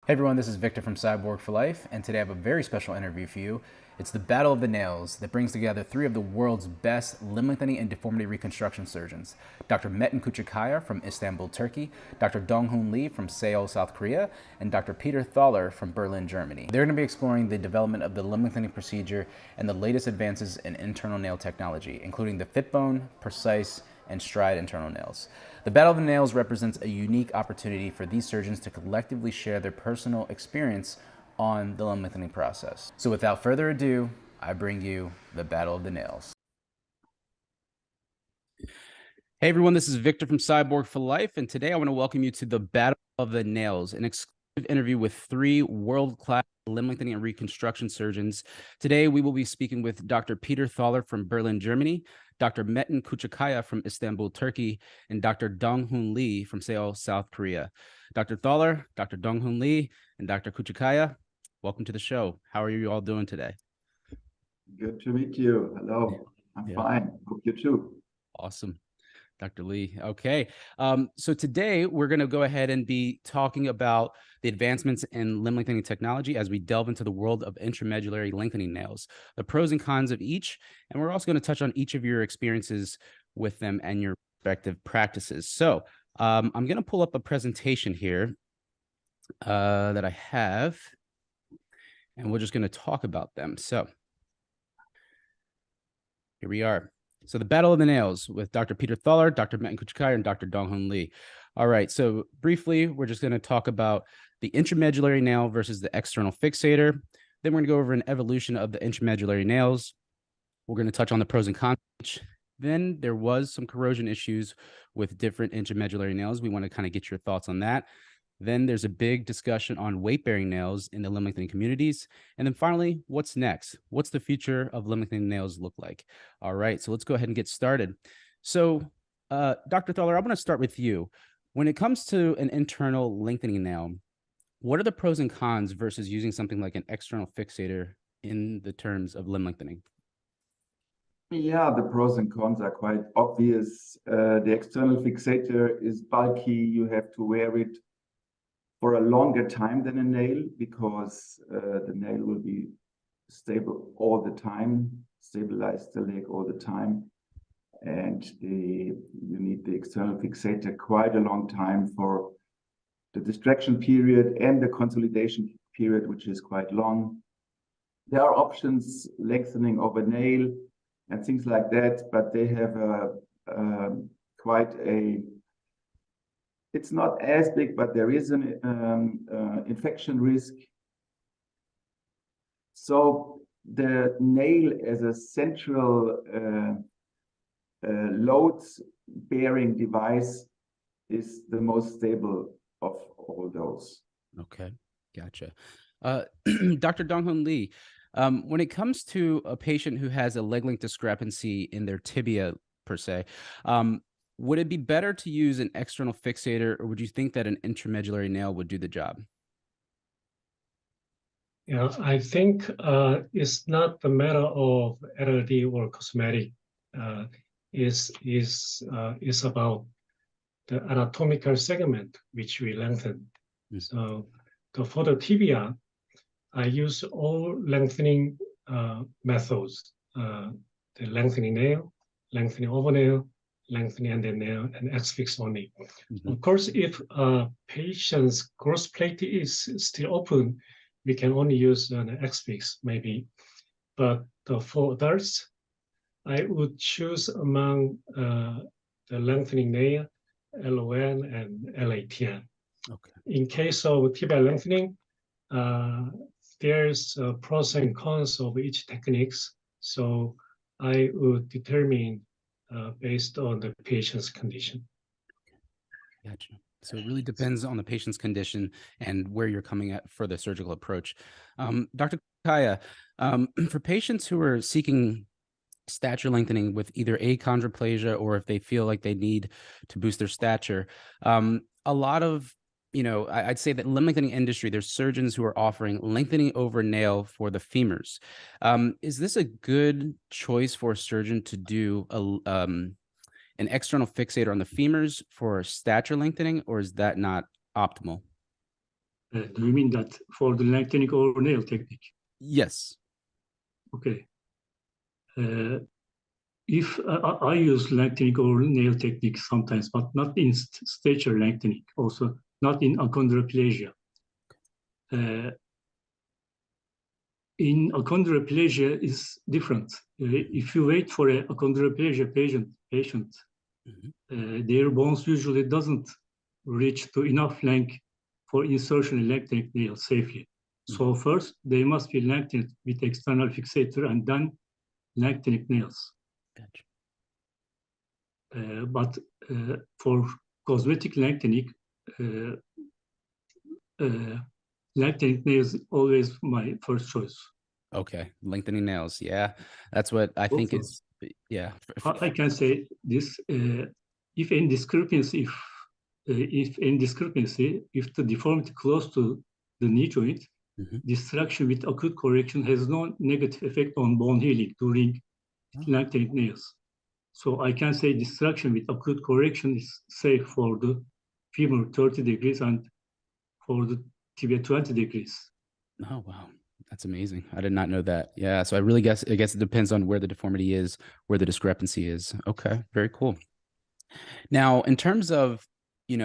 Hey everyone, this is Victor from Cyborg for Life, and today I have a very special interview for you. It's the Battle of the Nails that brings together three of the world's best limb lengthening and deformity reconstruction surgeons. Dr. Metin Küçükkaya from Istanbul, Turkey, Dr. Donghoon Lee from Seoul, South Korea, and Dr. Peter Thaller from Berlin, Germany. They're going to be exploring the development of the limb lengthening procedure and the latest advances in internal nail technology, including the FitBone, Precise, and Stride internal nails. The Battle of the Nails represents a unique opportunity for these surgeons to collectively share their personal experience on the limb lengthening process. So without further ado, I bring you the Battle of the Nails. Hey everyone, this is Victor from Cyborg for Life, and today I want to welcome you to the Battle of the Nails, an exclusive interview with three world-class limb lengthening and reconstruction surgeons. Today we will be speaking with Dr. Peter Thaller from Berlin, Germany, Dr. Metin Küçükkaya from Istanbul, Turkey, and Dr. Donghoon Lee from Seoul, South Korea. Dr. Thaller, Dr. Donghoon Lee, and Dr. Küçükkaya, welcome to the show. How are you all doing today? Good to meet you. Hello. I'm fine. Hope you too. Awesome. Dr. Lee. Okay. So today we're going to go ahead and be talking about the advancements in limb lengthening technology as we delve into the world of intramedullary lengthening nails, the pros and cons of each. And we're also going to touch on each of your experiences with them and your respective practices. So I'm going to pull up a presentation here that I have, and we're just going to talk about them. So here we are. So the Battle of the Nails with Dr. Peter Thaller, Dr. Metin Küçükkaya, and Dr. Donghoon Lee. All right, so briefly, we're just going to talk about the intramedullary nail versus the external fixator. Then we're going to go over an evolution of the intramedullary nails. We're going to touch on the pros and cons. Then there was some corrosion issues with different intramedullary nails. We want to kind of get your thoughts on that. Then there's a big discussion on weight-bearing nails in the limb lengthening communities. And then finally, what's next? What's the future of limb lengthening nails look like? All right, so let's go ahead and get started. So Dr. Thaller, I want to start with you. When it comes to an internal lengthening nail, what are the pros and cons versus using something like an external fixator in the terms of limb lengthening? Yeah, the pros and cons are quite obvious. The external fixator is bulky. You have to wear it for a longer time than a nail because the nail will be stable all the time, stabilize the leg all the time. And you need the external fixator quite a long time for the distraction period and the consolidation period, which is quite long. There are options, lengthening of a nail and things like that, but they have quite a it's not as big, but there is an infection risk. So the nail as a central load-bearing device is the most stable of all those. Okay, gotcha. Dr. Donghoon Lee, when it comes to a patient who has a leg length discrepancy in their tibia, per se, would it be better to use an external fixator, or would you think that an intramedullary nail would do the job? Yeah, I think it's not the matter of LLD or cosmetic. Is about the anatomical segment which we lengthen. So for the tibia, I use all lengthening methods: the lengthening nail, lengthening overnail, lengthening under nail, and X-fix only. Of course, if a patient's gross plate is still open, we can only use an X-fix maybe. But for adults, I would choose among the lengthening nail, LON and LATN. Okay. In case of tibia lengthening, there's pros and cons of each techniques. So I would determine based on the patient's condition. Gotcha. So it really depends on the patient's condition and where you're coming at for the surgical approach. Dr. Kaya, for patients who are seeking stature lengthening with either achondroplasia or if they feel like they need to boost their stature, a lot of, I'd say that limb lengthening industry, there's surgeons who are offering lengthening over nail for the femurs. Is this a good choice for a surgeon to do an external fixator on the femurs for stature lengthening, or is that not optimal? Do you mean that for the lengthening over nail technique? Yes. Okay. If I use lengthening over nail technique sometimes, but not in stature lengthening, also not in achondroplasia. In achondroplasia is different. If you wait for a achondroplasia patient, their bones usually doesn't reach to enough length for insertion in lengthening nail safely. So first, they must be lengthened with external fixator and then lengthening nails. Gotcha. But for cosmetic lengthening, lengthening nails is always my first choice. Okay, lengthening nails. Yeah, that's what I think Also, is. Yeah, I can say this: if any discrepancy, if the deformity close to the knee joint, distraction with acute correction has no negative effect on bone healing during lengthening nails. So I can say distraction with acute correction is safe for the femur 30 degrees and for the tibia 20 degrees. Oh, wow. That's amazing. I did not know that. Yeah. So I guess it depends on where the deformity is, where the discrepancy is. Okay. Very cool. Now, in terms of, I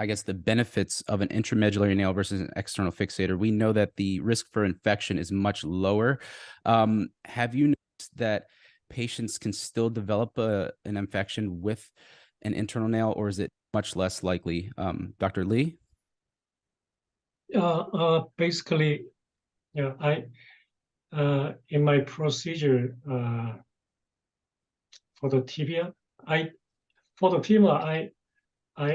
guess the benefits of an intramedullary nail versus an external fixator, we know that the risk for infection is much lower. Have you noticed that patients can still develop an infection with an internal nail, or is it much less likely? Dr. Lee? Basically, yeah, in my procedure for the tibia, I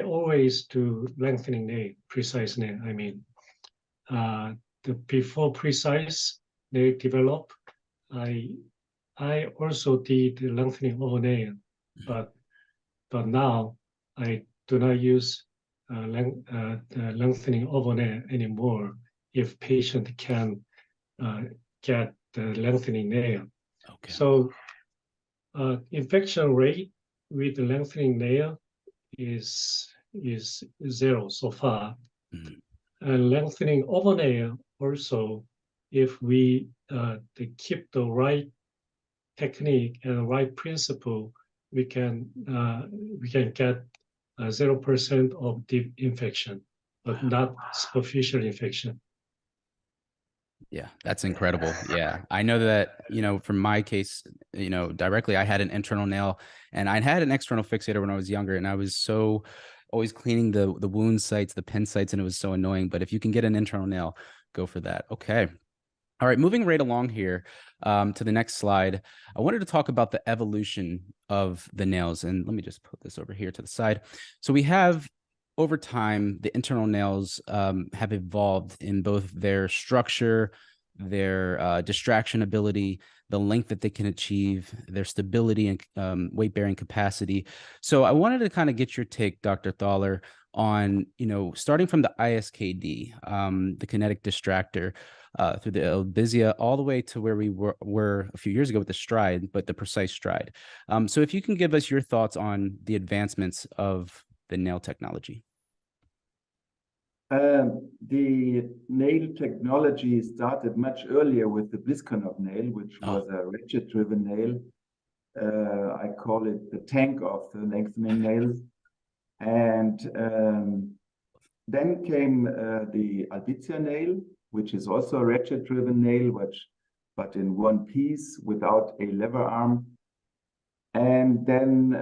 always do lengthening nail, precise nail. I mean, before precise nail develop, I also did the lengthening over nail, but now I do not use lengthening over nail anymore if patient can get the lengthening nail. Okay. So infection rate with the lengthening nail is zero so far. And lengthening over nail also, if we keep the right technique and right principle, we can get 0% of deep infection, but not superficial infection. Yeah, that's incredible. Yeah. I know that, from my case, directly, I had an internal nail and I had an external fixator when I was younger, and I was so always cleaning the wound sites, the pin sites, and it was so annoying. But if you can get an internal nail, go for that. Okay. All right, moving right along here to the next slide. I wanted to talk about the evolution of the nails. And let me just put this over here to the side. So we have, over time, the internal nails have evolved in both their structure, their distraction ability, the length that they can achieve, their stability and weight-bearing capacity. So I wanted to kind of get your take, Dr. Thaller, on, starting from the ISKD, the kinetic distractor, through the albizia, all the way to where we were a few years ago with the stride, but the precise stride. So if you can give us your thoughts on the advancements of the nail technology. The nail technology started much earlier with the Bliskernop nail, which was a ratchet-driven nail. I call it the tank of the lengthening nails. And then came the albizia nail, which is also a ratchet-driven nail, but in one piece without a lever arm. And then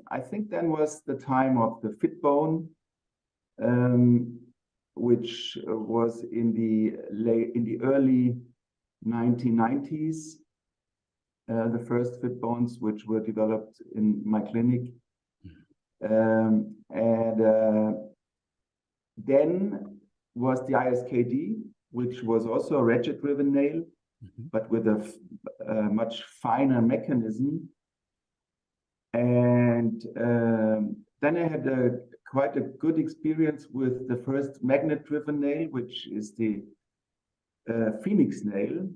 I think then was the time of the fit bone, which was in the early 1990s. The first fit bones, which were developed in my clinic. Then was the ISKD, which was also a ratchet-driven nail, but with a much finer mechanism. And then I had quite a good experience with the first magnet-driven nail, which is the Phoenix nail,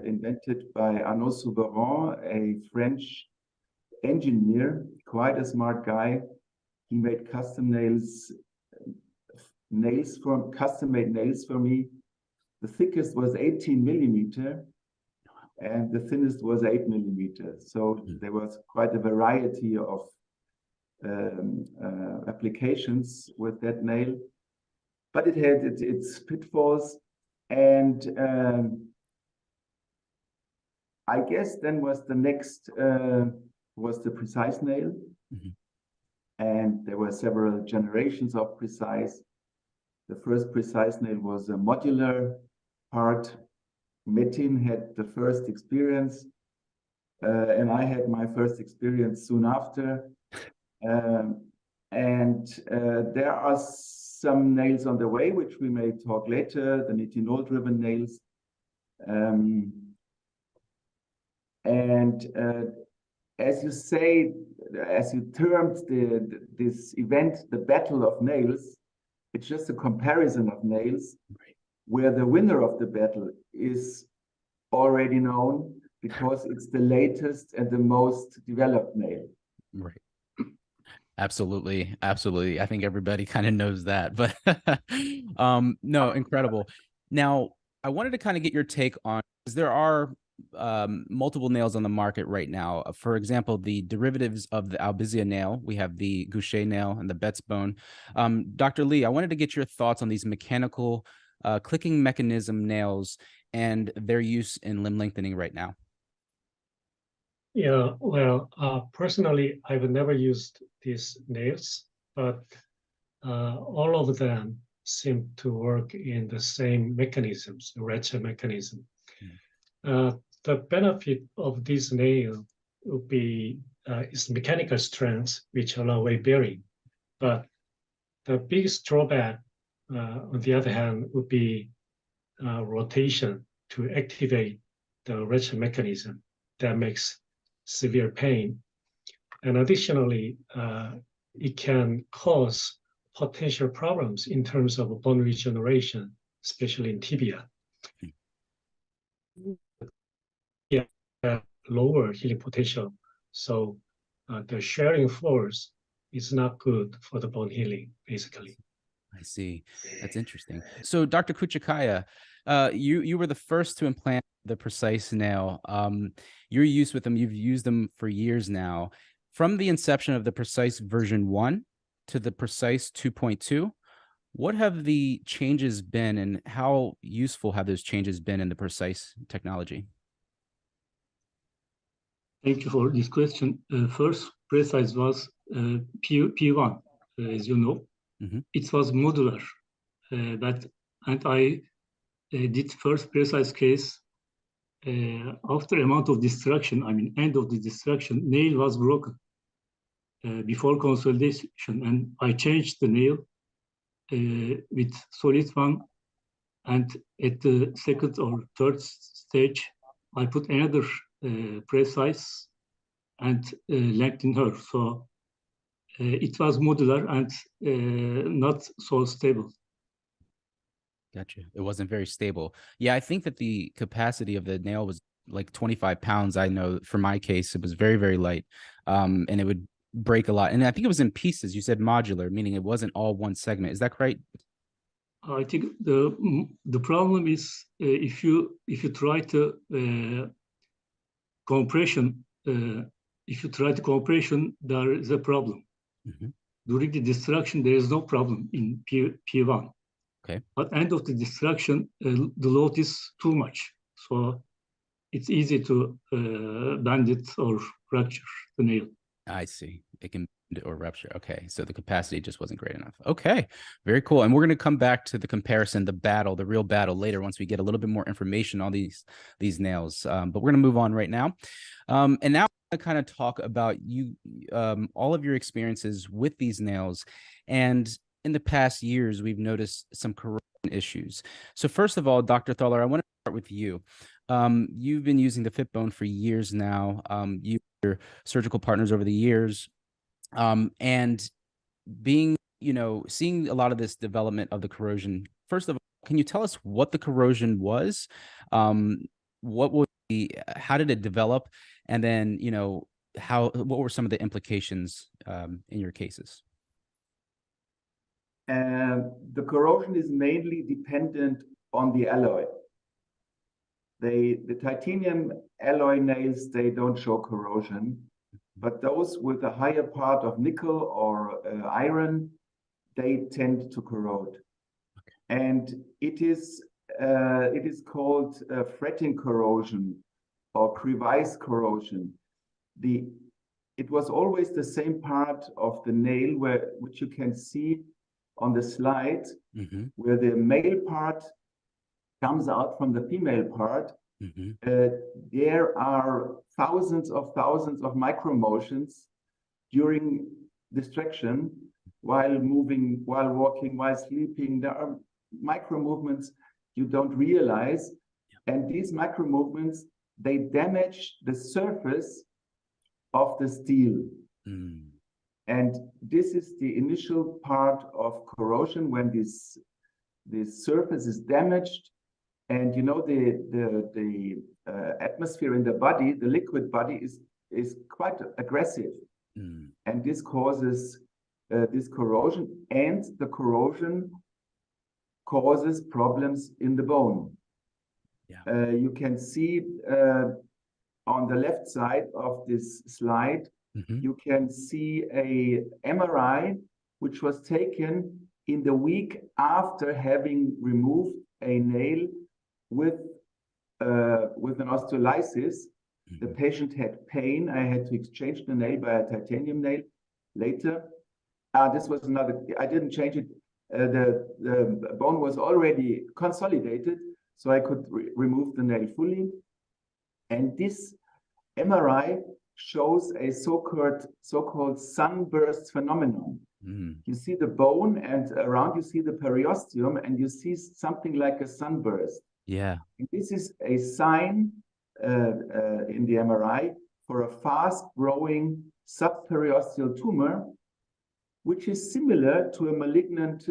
invented by Arnaud Souverain, a French engineer, quite a smart guy. He made custom nails nails from custom-made nails for me. The thickest was 18 millimeter, and the thinnest was 8 millimeters. So there was quite a variety of applications with that nail, but it had its pitfalls. And I guess then was the next was the precise nail. And there were several generations of precise. The first precise nail was a modular part. Metin had the first experience, and I had my first experience soon after. There are some nails on the way, which we may talk later, the nitinol-driven nails. As you say, as you termed this event, the Battle of Nails, it's just a comparison of nails, where the winner of the battle is already known because it's the latest and the most developed nail. Right. Absolutely. Absolutely. I think everybody kind of knows that, but no, incredible. Now, I wanted to kind of get your take on, because there are multiple nails on the market right now. For example, the derivatives of the Albizia nail, we have the Goucher nail and the Betz bone. Dr. Lee, I wanted to get your thoughts on these mechanical clicking mechanism nails and their use in limb lengthening right now. Yeah, well, personally, I've never used these nails, but all of them seem to work in the same mechanisms, ratchet mechanism. The benefit of this nail would be its mechanical strength, which allow weight bearing. But the biggest drawback, on the other hand, would be rotation to activate the ratchet mechanism that makes severe pain. And additionally, it can cause potential problems in terms of bone regeneration, especially in tibia. Yeah, lower healing potential. So the sharing force is not good for the bone healing, basically. I see. That's interesting. So, Dr. Küçükkaya, you were the first to implant the precise nail. Your use with them, you've used them for years now. From the inception of the precise version 1 to the precise 2.2, what have the changes been, and how useful have those changes been in the precise technology? Thank you for this question. First, precise was P1, as you know. It was modular, and I did first precise case after amount of destruction. I mean, end of the destruction, nail was broken before consolidation, and I changed the nail with solid one, and at the second or third stage, I put another precise and lengthen her. So it was modular and not so stable. Gotcha. It wasn't very stable. Yeah, I think that the capacity of the nail was like 25 pounds. I know for my case, it was very, very light, and it would break a lot. And I think it was in pieces. You said modular, meaning it wasn't all one segment. Is that correct? I think the problem is if you try to compression, if you try to compression, there is a problem. During the destruction, there is no problem in P1. Okay. But end of the destruction, the load is too much. So it's easy to bend it or fracture the nail. I see. It can bend or rupture. Okay. So the capacity just wasn't great enough. Okay. Very cool. And we're going to come back to the comparison, the battle, the real battle later, once we get a little bit more information on these nails. But we're going to move on right now. And now I'm going to kind of talk about all of your experiences with these nails. And in the past years, we've noticed some corrosion issues. So first of all, Dr. Thaller, I want to start with you. You've been using the FitBone for years now. Your surgical partners over the years, and being, seeing a lot of this development of the corrosion. First of all, can you tell us what the corrosion was? How did it develop? And then, what were some of the implications in your cases? The corrosion is mainly dependent on the alloy. The titanium alloy nails, they don't show corrosion, but those with a higher part of nickel or iron, they tend to corrode. And it is called fretting corrosion or crevice corrosion. It was always the same part of the nail which you can see on the slide, where the male part comes out from the female part. There are thousands of micromotions during distraction, while moving, while walking, while sleeping. There are micro movements you don't realize, and these micro movements, they damage the surface of the steel. And this is the initial part of corrosion, when this surface is damaged. And you know, the atmosphere in the body, the liquid body is quite aggressive. And this causes this corrosion, and the corrosion causes problems in the bone. You can see on the left side of this slide, you can see a MRI which was taken in the week after having removed a nail with an osteolysis. The patient had pain. I had to exchange the nail by a titanium nail later. This was another, I didn't change it. The bone was already consolidated, so I could remove the nail fully. And this MRI shows a so-called sunburst phenomenon. You see the bone, and around you see the periosteum, and you see something like a sunburst. And this is a sign in the MRI for a fast-growing subperiosteal tumor, which is similar to a malignant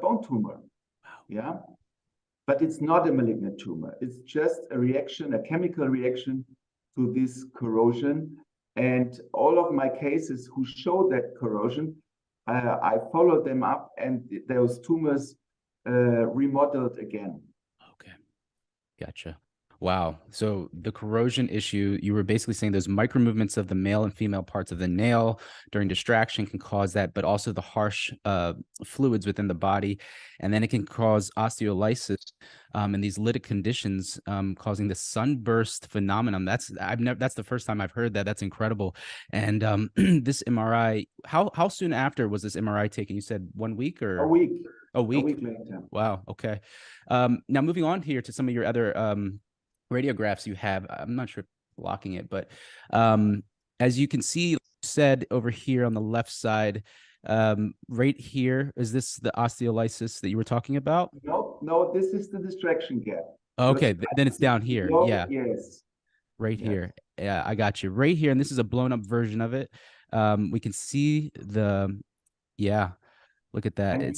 bone tumor. But it's not a malignant tumor. It's just a reaction, a chemical reaction to this corrosion. And all of my cases who show that corrosion, I followed them up, and those tumors remodeled again. Gotcha. Wow. So the corrosion issue, you were basically saying those micro movements of the male and female parts of the nail during distraction can cause that, but also the harsh fluids within the body. And then it can cause osteolysis and these lytic conditions causing the sunburst phenomenon. That's the first time I've heard that. That's incredible. And this MRI, how soon after was this MRI taken? You said 1 week or? A week. A week? A week later. Wow. Okay. Now moving on here to some of your other radiographs you have. I'm not sure if I'm blocking it, but as you can see, said over here on the left side, right here, is this the osteolysis that you were talking about? No, this is the distraction gap. Okay, then it's down here. Yes. Right here. Yeah, I got you. Right here, and this is a blown up version of it. We can see look at that. And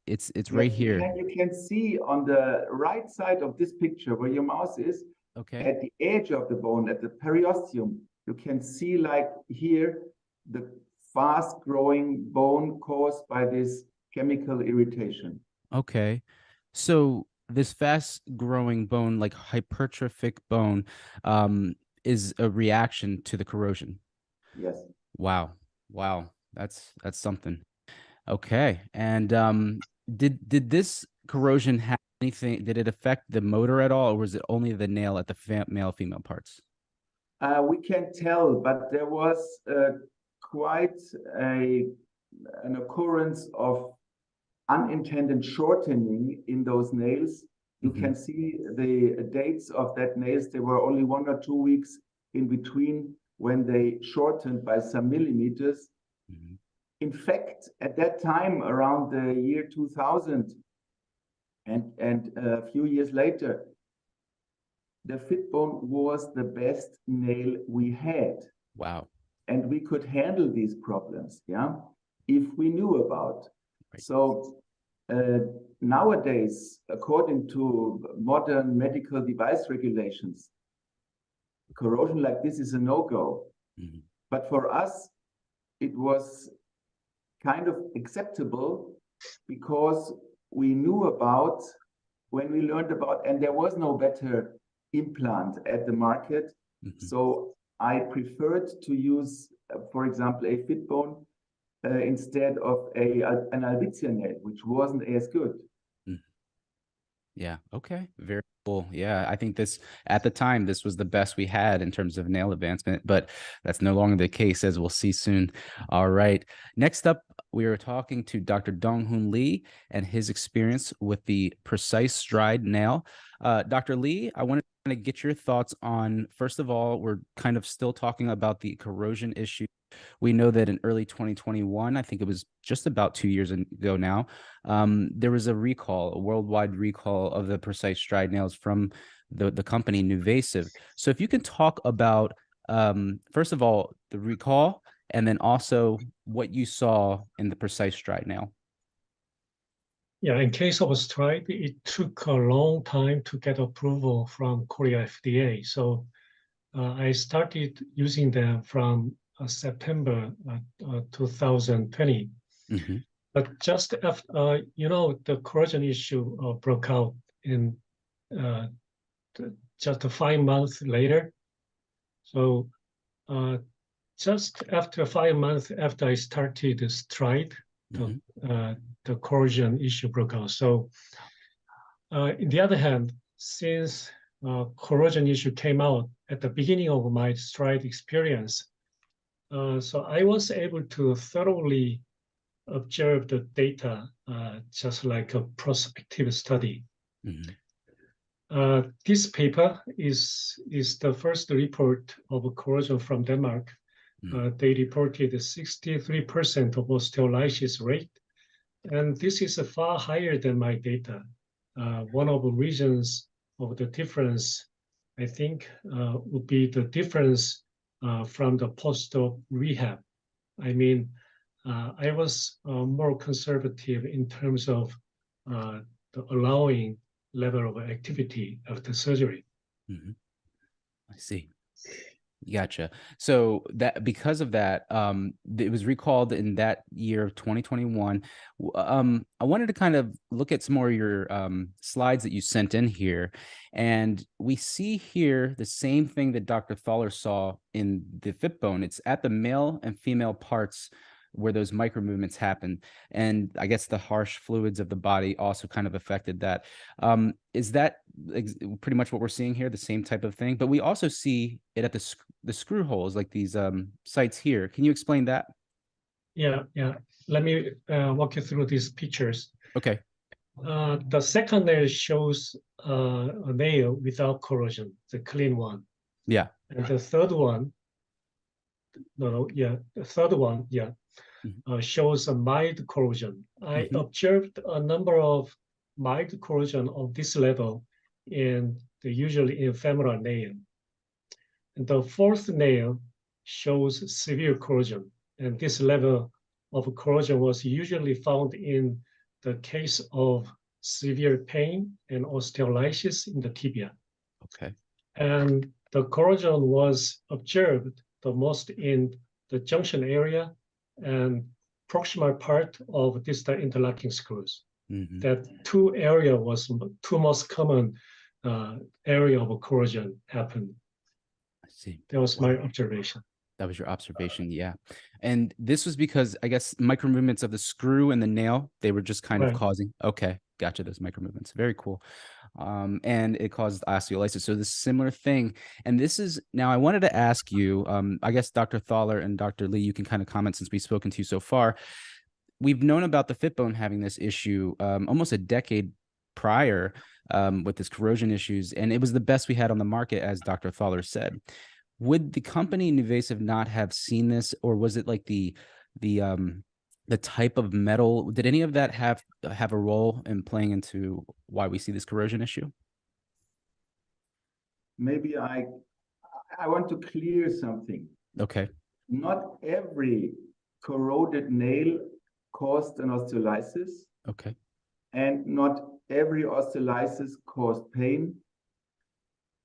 it's right here. And you can see on the right side of this picture where your mouse is, at the edge of the bone, at the periosteum, you can see, like here, the fast growing bone caused by this chemical irritation. Okay. So this fast growing bone, like hypertrophic bone, is a reaction to the corrosion. Yes. Wow. That's something. Okay. And did this corrosion have anything, did it affect the motor at all, or was it only the nail at the male female parts? We can't tell, but there was quite an occurrence of unintended shortening in those nails. You can see the dates of that nails. There were only 1 or 2 weeks in between when they shortened by some millimeters. In fact, at that time, around the year 2000 and a few years later, the fit bone was the best nail we had. Wow. And we could handle these problems, if we knew about. So nowadays, according to modern medical device regulations, corrosion like this is a no-go. But for us, it was kind of acceptable because we knew about, when we learned about, and there was no better implant at the market. So I preferred to use, for example, a fit bone instead of an Albizia nail, which wasn't as good. Yeah. Okay. Very cool. Yeah. I think this, at the time, this was the best we had in terms of nail advancement, but that's no longer the case, as we'll see soon. All right. Next up, we are talking to Dr. Dong-Hoon Lee and his experience with the precise stride nail. Dr. Lee, I want to get your thoughts on, first of all, we're kind of still talking about the corrosion issue. We know that in early 2021, I think it was just about 2 years ago now, there was a recall, a worldwide recall of the precise stride nails from the company Nuvasive. So if you can talk about, first of all, the recall, and then also what you saw in the precise stride nail. Yeah, in case of a stride, it took a long time to get approval from Korea FDA. So I started using them from September 2020. But just after, the corrosion issue broke out in just 5 months later. So just after 5 months after I started the stride, the corrosion issue broke out. So on the other hand, since corrosion issue came out at the beginning of my stride experience, so I was able to thoroughly observe the data, just like a prospective study. This paper is the first report of corrosion from Denmark. They reported 63% of osteolysis rate, and this is far higher than my data. One of the reasons of the difference, I think, would be the difference from the post-op rehab. I mean, I was more conservative in terms of the allowing level of activity after surgery. I see. Gotcha. So that because of that, it was recalled in that year of 2021. I wanted to kind of look at some more of your slides that you sent in here, and we see here the same thing that Dr. Thaller saw in the fit bone. It's at the male and female parts where those micro movements happen, and I guess the harsh fluids of the body also kind of affected that. Is that pretty much what we're seeing here, the same type of thing? But we also see it at the screw holes, like these sites here. Can you explain that? Yeah. Let me walk you through these pictures. Okay. The second nail shows a nail without corrosion, the clean one. Yeah. And the third one, the third one, shows a mild corrosion. I observed a number of mild corrosion of this level usually in femoral nail. And the fourth nail shows severe corrosion, and this level of corrosion was usually found in the case of severe pain and osteolysis in the tibia. Okay. And the corrosion was observed the most in the junction area and proximal part of distal interlocking screws. That two most common area of corrosion happened. I see. That was my observation. That was your observation, yeah. And this was because, I guess, micro movements of the screw and the nail, they were just kind of causing, okay, gotcha, those micro movements. Very cool. And it caused osteolysis. So this similar thing. And this is, now I wanted to ask you, I guess Dr. Thaller and Dr. Lee, you can kind of comment since we've spoken to you so far. We've known about the fit bone having this issue almost a decade prior with this corrosion issues. And it was the best we had on the market, as Dr. Thaller said. Would the company Nuvasive not have seen this, or was it like the type of metal? Did any of that have a role in playing into why we see this corrosion issue? Maybe I want to clear something. Okay. Not every corroded nail caused an osteolysis. Okay. And not every osteolysis caused pain.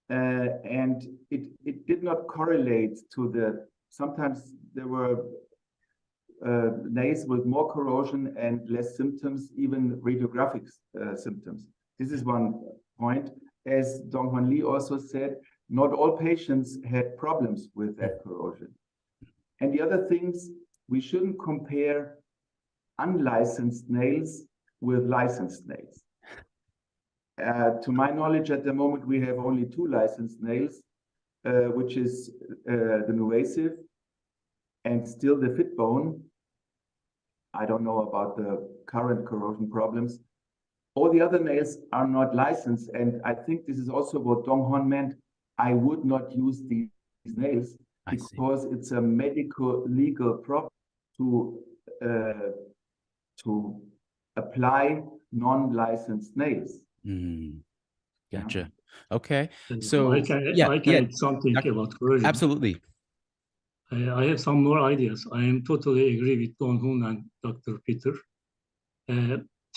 And it did not correlate to sometimes there were nails with more corrosion and less symptoms, even radiographic symptoms. This is one point. As Dong-Hoon Lee also said, not all patients had problems with that corrosion. And the other things, we shouldn't compare unlicensed nails with licensed nails. To my knowledge, at the moment, we have only 2 licensed nails, which is the Nuasive and still the fit bone. I don't know about the current corrosion problems. All the other nails are not licensed, and I think this is also what Dong-Hoon meant. I would not use these nails because it's a medical legal problem to apply non-licensed nails. Gotcha. Yeah. Okay. And So I can add something about corrosion. Absolutely. I have some more ideas. I am totally agree with Donghoon and Dr. Peter.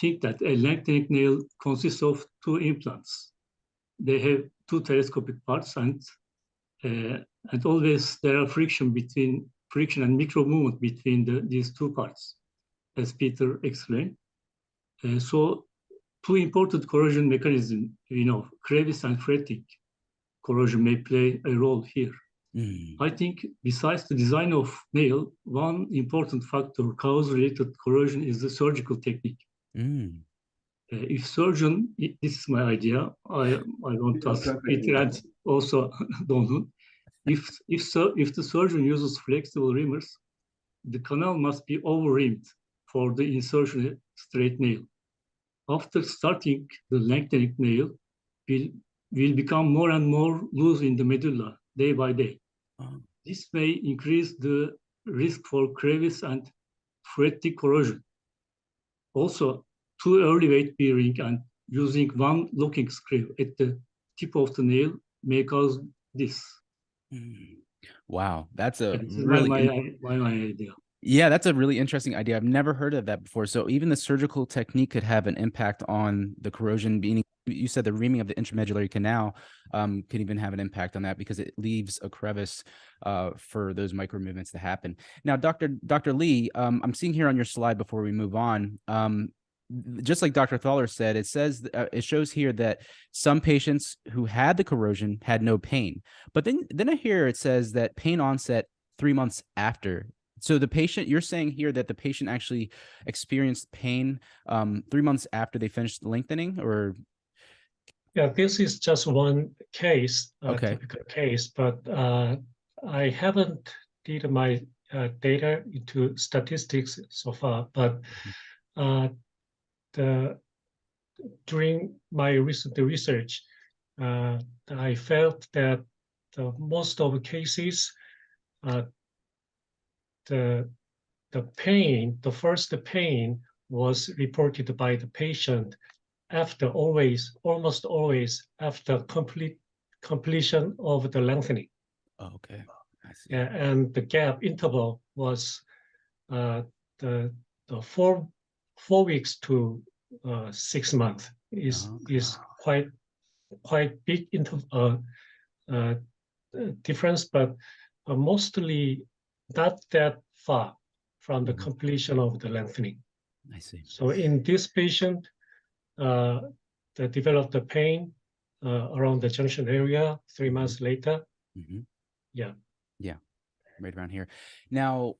Think that a lengthening nail consists of 2 implants. They have 2 telescopic parts, and always there are friction and micro movement between these 2 parts, as Peter explained. So 2 important corrosion mechanisms, crevice and fretting corrosion may play a role here. I think besides the design of nail, one important factor cause-related corrosion is the surgical technique. If surgeon, this is my idea, I want to ask Peter and also Donghoon. If the surgeon uses flexible reamers, the canal must be over-reamed for the insertion of straight nail. After starting, the lengthening nail will become more and more loose in the medulla day by day. This may increase the risk for crevice and fretting corrosion. Also, too early weight bearing and using one locking screw at the tip of the nail may cause this. Wow, that's a my idea. Yeah, that's a really interesting idea. I've never heard of that before. So even the surgical technique could have an impact on the corrosion. You said the reaming of the intramedullary canal could even have an impact on that because it leaves a crevice for those micro movements to happen. Now, Dr. Lee, I'm seeing here on your slide before we move on, just like Dr. Thaller said, it shows here that some patients who had the corrosion had no pain, but then I hear it says that pain onset 3 months after. So the patient, you're saying here that the patient actually experienced pain 3 months after they finished the lengthening, or? Yeah, this is just one case, Okay. typical case, but I haven't did my data into statistics so far, but during my recent research, I felt that most of the cases, the first pain was reported by the patient after almost always after completion of the lengthening. Oh, okay. I see. Yeah, and the gap interval was the 4 weeks to 6 months is quite big difference, but mostly not that far from the completion of the lengthening. I see. So in this patient, they developed the pain around the junction area 3 months later. Yeah, right around here. Now,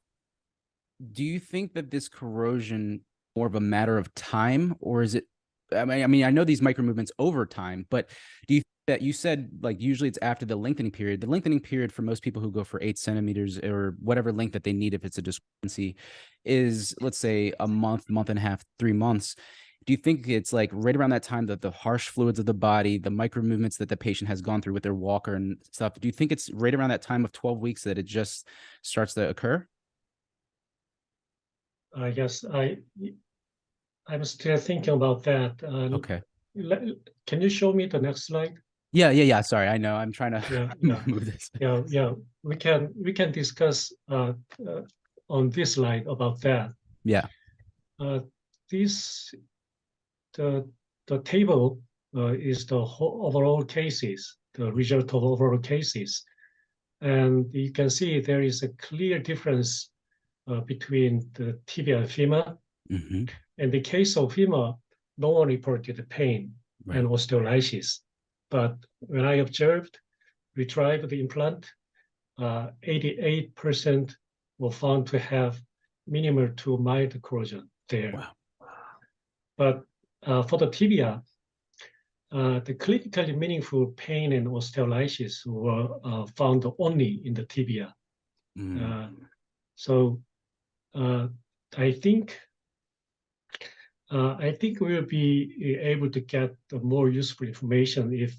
do you think that this corrosion more of a matter of time, or is it? I mean, I know these micro movements over time, but do you think that you said like usually it's after the lengthening period? The lengthening period for most people who go for 8 centimeters or whatever length that they need, if it's a discrepancy, is let's say a month and a half, 3 months. Do you think it's like right around that time that the harsh fluids of the body, the micro movements that the patient has gone through with their walker and stuff, do you think it's right around that time of 12 weeks that it just starts to occur? Yes, I'm still thinking about that. Okay. Can you show me the next slide? Yeah. Sorry, I know I'm trying to move this. Yeah. We can discuss on this slide about that. Yeah. The table is the whole overall cases, the result of overall cases, and you can see there is a clear difference between the tibia and femur. Mm-hmm. In the case of femur, no one reported pain and osteolysis. But when I observed, retrieved the implant, 88% were found to have minimal to mild corrosion there. Wow. But for the tibia, the clinically meaningful pain and osteolysis were found only in the tibia. So I think we'll be able to get more useful information if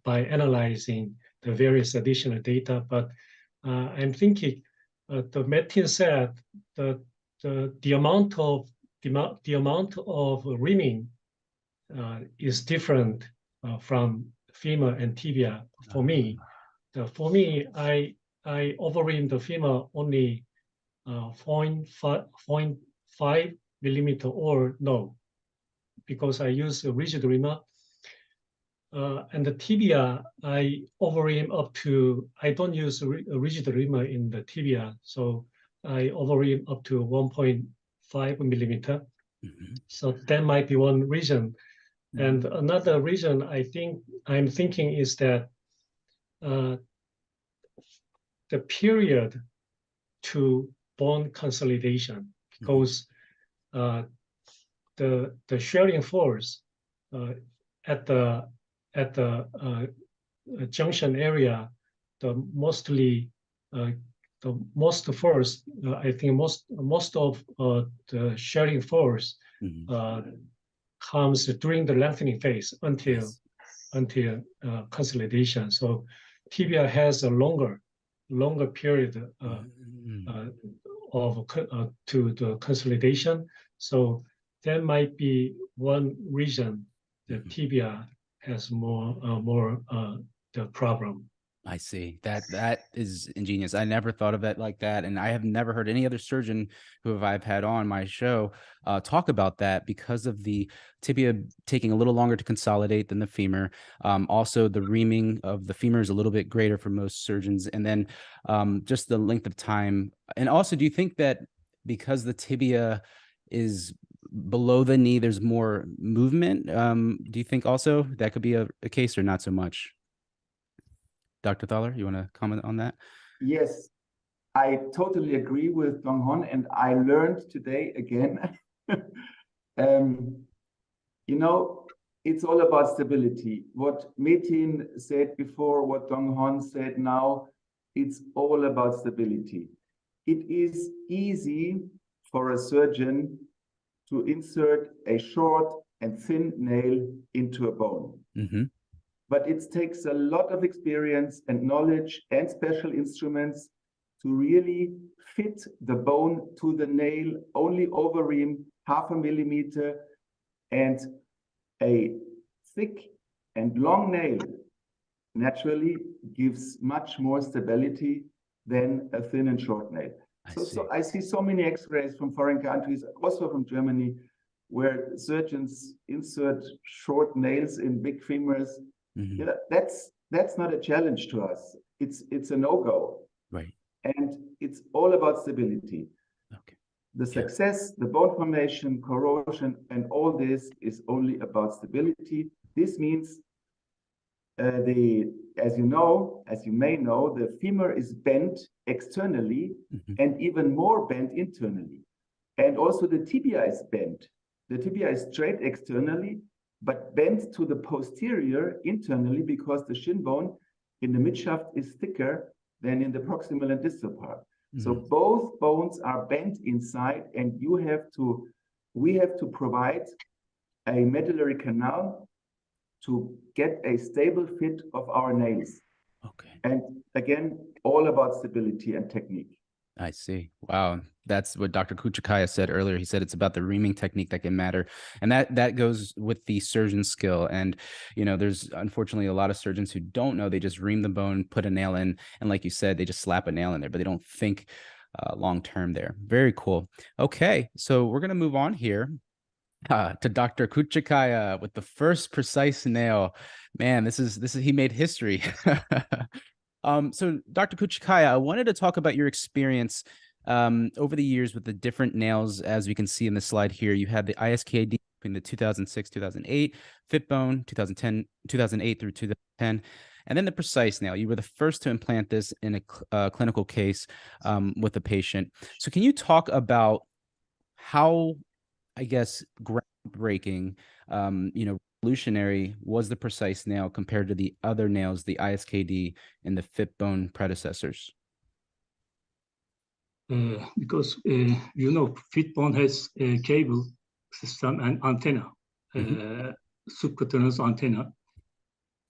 by analyzing the various additional data. But I'm thinking the Metin said that the amount of rimming is different from femur and tibia. For me, I overrim the femur only 0.5 millimeter or no, because I use a rigid rimmer. And the tibia, I overrim up to, I don't use a rigid rimmer in the tibia, so I overrim up to 1.5 millimeter. So that might be one reason. And another reason I'm thinking is that the period to bone consolidation, because the shearing force at the junction area, the most force, I think most of the shearing force comes during the lengthening phase until consolidation. So tibia has a longer period to the consolidation. So that might be one reason the tibia has more the problem. I see. That is ingenious. I never thought of it like that. And I have never heard any other surgeon who I've had on my show talk about that, because of the tibia taking a little longer to consolidate than the femur. Also, the reaming of the femur is a little bit greater for most surgeons. And then just the length of time. And also, do you think that because the tibia is below the knee, there's more movement? Do you think also that could be a case, or not so much? Dr. Thaller, you want to comment on that? Yes, I totally agree with Donghoon, and I learned today again. You know, it's all about stability. What Metin said before, what Donghoon said now, it's all about stability. It is easy for a surgeon to insert a short and thin nail into a bone. But it takes a lot of experience and knowledge and special instruments to really fit the bone to the nail, only overream 0.5 millimeter, and a thick and long nail naturally gives much more stability than a thin and short nail. So I see so many x-rays from foreign countries, also from Germany, where surgeons insert short nails in big femurs. You know, that's not a challenge to us. It's a no-go. Right. And it's all about stability. Okay. The success, the bone formation, corrosion, and all this is only about stability. This means as you may know, the femur is bent externally and even more bent internally. And also the tibia is bent. The tibia is straight externally, but bent to the posterior internally, because the shin bone in the midshaft is thicker than in the proximal and distal part. So both bones are bent inside, and we have to provide a medullary canal to get a stable fit of our nails. Okay. And again, all about stability and technique. I see. Wow. That's what Dr. Küçükkaya said earlier. He said it's about the reaming technique that can matter. And that goes with the surgeon skill. And, you know, there's unfortunately a lot of surgeons who don't know. They just ream the bone, put a nail in. And like you said, they just slap a nail in there, but they don't think long-term there. Very cool. Okay. So we're going to move on here to Dr. Küçükkaya with the first precise nail. Man, this is he made history. So Dr. Küçükkaya, I wanted to talk about your experience over the years with the different nails, as we can see in the slide here, you had the ISKD between the 2006, 2008, Fitbone, 2008 through 2010, and then the precise nail. You were the first to implant this in a clinical case with a patient. So can you talk about how, I guess, groundbreaking, revolutionary was the precise nail compared to the other nails, the ISKD and the Fitbone predecessors? Because Fitbone has a cable system and antenna, subcutaneous antenna.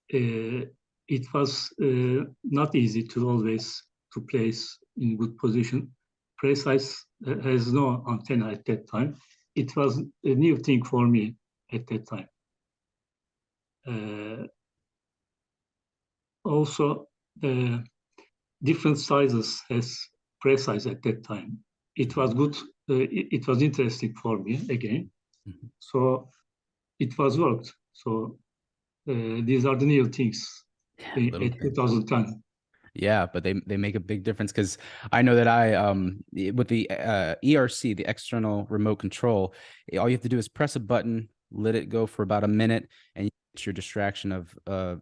It was not easy to always to place in good position. Precise has no antenna at that time. It was a new thing for me at that time. Also, different sizes has precise at that time. It was good. It was interesting for me again. So it was worked. So these are the new things in 2010. Yeah, but they make a big difference, because I know that I with the ERC, the external remote control, all you have to do is press a button, let it go for about a minute, and you get your distraction of a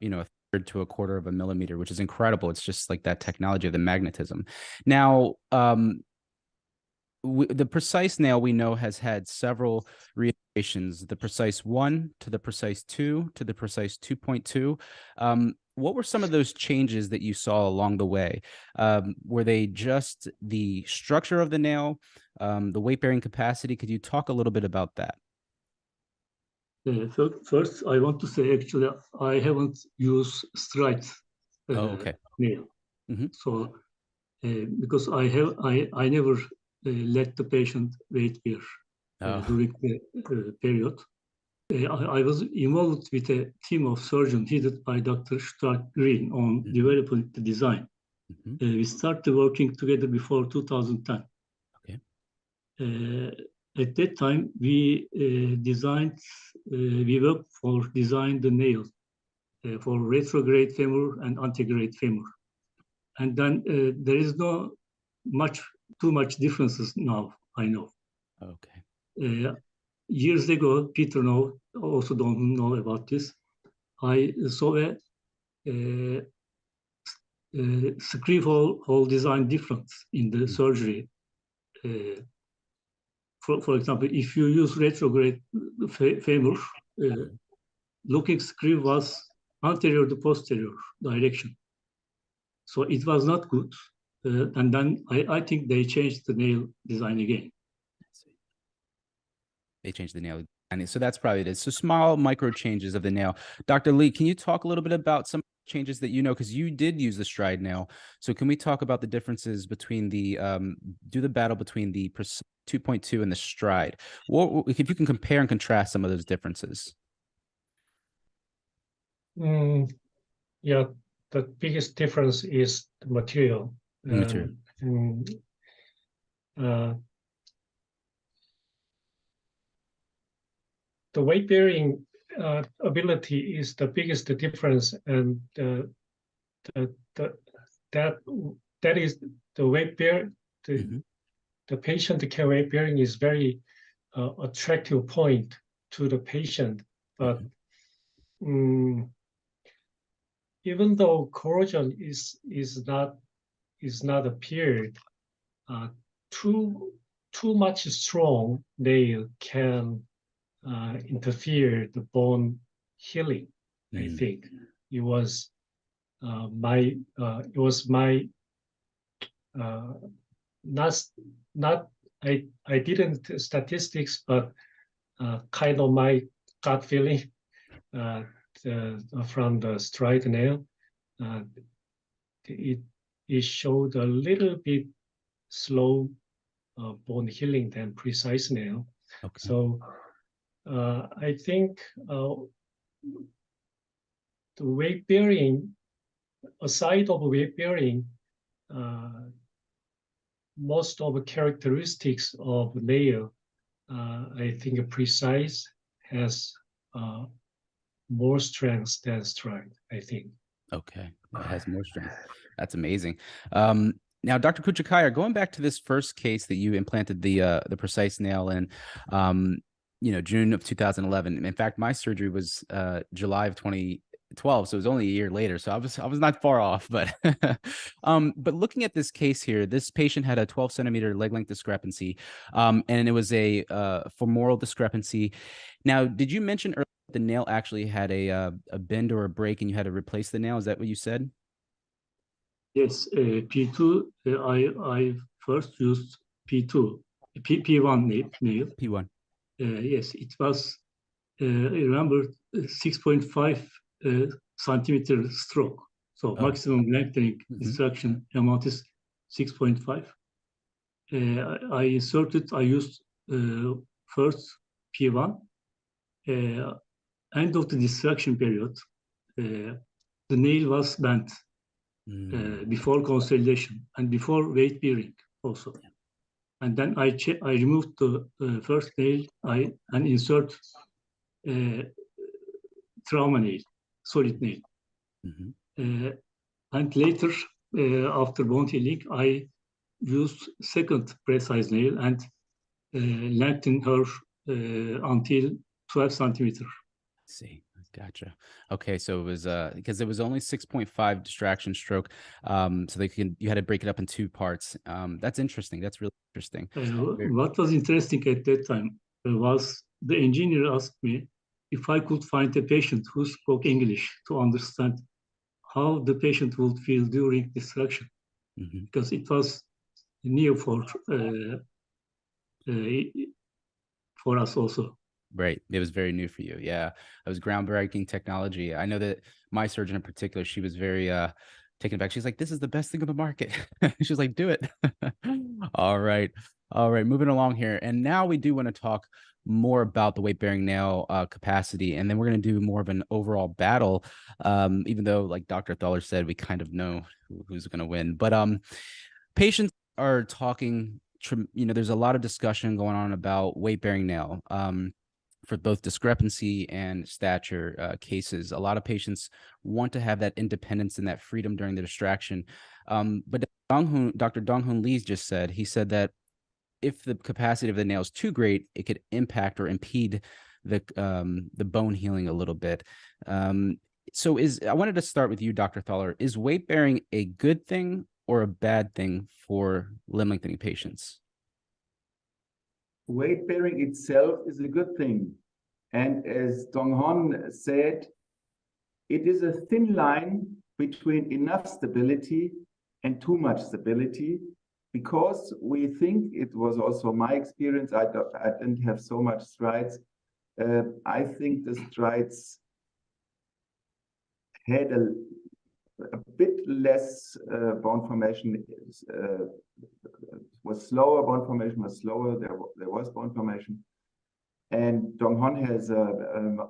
third to a quarter of a millimeter, which is incredible. It's just like that technology of the magnetism. Now, the precise nail, we know, has had several reiterations, the precise 1 to the precise 2 to the precise 2.2. What were some of those changes that you saw along the way? Were they just the structure of the nail, the weight-bearing capacity? Could you talk a little bit about that? First, I want to say, actually, I haven't used straight nail. So, because I never let the patient weight bear during the period. I was involved with a team of surgeons headed by Dr. Green on developing the design. We started working together before 2010. Okay. At that time, we worked for design the nails for retrograde femur and antegrade femur. And then there is no too much differences now, I know. Okay. Years ago, Peter also don't know about this. I saw a screw hole design difference in the surgery. For example, if you use retrograde femur, looking screw was anterior to posterior direction. So it was not good. And then I think they changed the nail design again. They changed the nail. And so that's probably it is. So small micro changes of the nail. Dr. Lee, can you talk a little bit about some changes that because you did use the stride nail. So can we talk about the differences between the do the battle between the 2.2 and the stride? If you can compare and contrast some of those differences. Yeah, the biggest difference is the material. The weight-bearing ability is the biggest difference, and that is the weight bear. The patient can weight bearing is very attractive point to the patient, but even though corrosion is not appeared, too much strong nail can interfere the bone healing. I think it was my not I didn't statistics, but kind of my gut feeling from the stride nail. It showed a little bit slow bone healing than precise nail. Okay. So I think the weight bearing, aside of weight bearing, most of the characteristics of nail, I think precise has more strength than stride, I think. Okay, it has more strength. That's amazing. Now, Dr. Küçükkaya, going back to this first case that you implanted the precise nail in, June of 2011. In fact, my surgery was July of 2012, so it was only a year later. So I was not far off. But but looking at this case here, this patient had a 12-centimeter leg length discrepancy, and it was a femoral discrepancy. Now, did you mention earlier the nail actually had a bend or a break, and you had to replace the nail? Is that what you said? Yes, P2. I first used P2, P1 nail. P1. Yes, it was. I remember 6.5 centimeter stroke. So maximum lengthening instruction amount is 6.5. I used first P1. End of the distraction period, the nail was bent before consolidation and before weight bearing also. And then I removed the first nail and insert trauma nail, solid nail. And later, after bone healing, I used second precise nail and lengthened her until 12 centimeters. See, gotcha. Okay, so it was because it was only 6.5 distraction stroke, so you had to break it up in two parts. That's interesting. That's really interesting. What was interesting at that time was the engineer asked me if I could find a patient who spoke English to understand how the patient would feel during distraction, because it was new for us also. Right. It was very new for you. Yeah. It was groundbreaking technology. I know that my surgeon in particular, she was very taken aback. She's like, this is the best thing on the market. She was like, do it. All right. All right. Moving along here. And now we do want to talk more about the weight-bearing nail capacity. And then we're going to do more of an overall battle, even though, like Dr. Thaller said, we kind of know who's going to win. But patients are talking, there's a lot of discussion going on about weight-bearing nail. For both discrepancy and stature cases. A lot of patients want to have that independence and that freedom during the distraction. But Dr. Donghoon Lee just said, he said that if the capacity of the nail is too great, it could impact or impede the bone healing a little bit. So I wanted to start with you, Dr. Thaller. Is weight bearing a good thing or a bad thing for limb lengthening patients? Weight bearing itself is a good thing. And as Donghoon said, it is a thin line between enough stability and too much stability, because we think, it was also my experience, I didn't have so much strides. I think the strides had a bit less bone formation, was slower, bone formation was slower, there was bone formation. And Donghoon has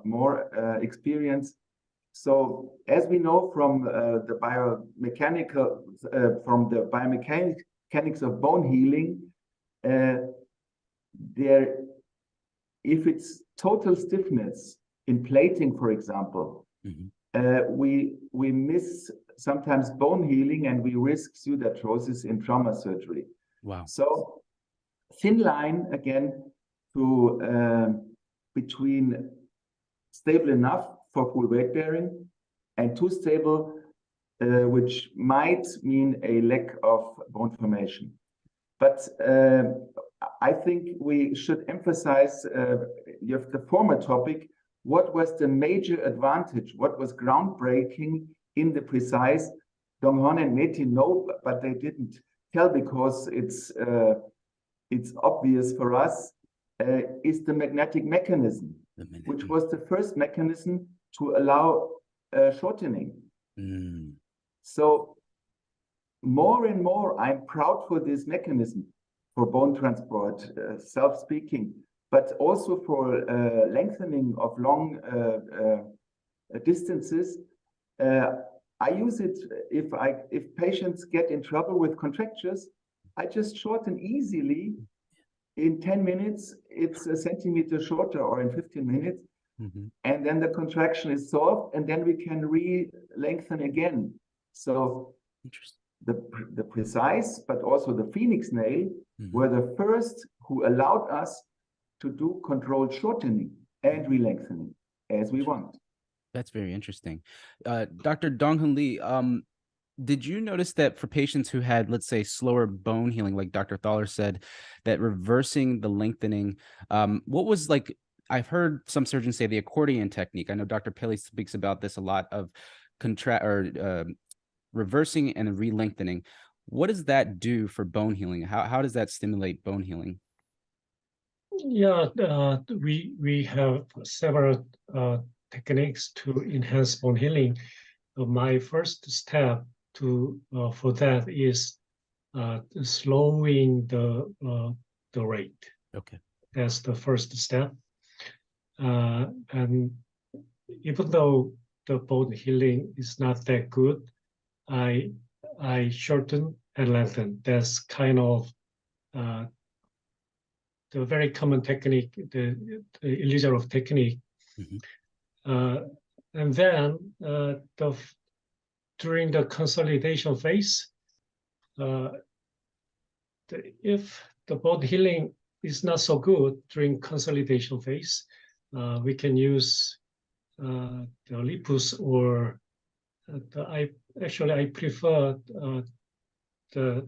more experience. So as we know from the biomechanics of bone healing, if it's total stiffness in plating, for example, we miss sometimes bone healing and we risk pseudarthrosis in trauma surgery. Wow. So thin line again to between stable enough for full weight bearing and too stable, which might mean a lack of bone formation. But I think we should emphasize the former topic. What was the major advantage? What was groundbreaking in the precise? Donghoon and Metin know, but they didn't tell because it's obvious for us, is the magnetic mechanism, which was the first mechanism to allow shortening. So more and more, I'm proud for this mechanism for bone transport, self-speaking, but also for lengthening of long distances. I use it if patients get in trouble with contractures, I just shorten easily. In 10 minutes, it's a centimeter shorter, or in 15 minutes. And then the contraction is solved, and then we can re-lengthen again. So the precise, but also the phoenix nail were the first who allowed us to do controlled shortening and re-lengthening as we want. That's very interesting. Dr. Donghoon Lee, did you notice that for patients who had, let's say, slower bone healing, like Dr. Thaller said, that reversing the lengthening, what was like, I've heard some surgeons say the accordion technique. I know Dr. Pillay speaks about this a lot, of reversing and re-lengthening. What does that do for bone healing? How does that stimulate bone healing? Yeah, we have several techniques to enhance bone healing. My first step for that is slowing the rate. Okay, that's the first step. And even though the bone healing is not that good, I shorten and lengthen. That's kind of the very common technique, the Elizarov technique. And then during the consolidation phase, if the bone healing is not so good during consolidation phase, we can use the lipus, or I prefer the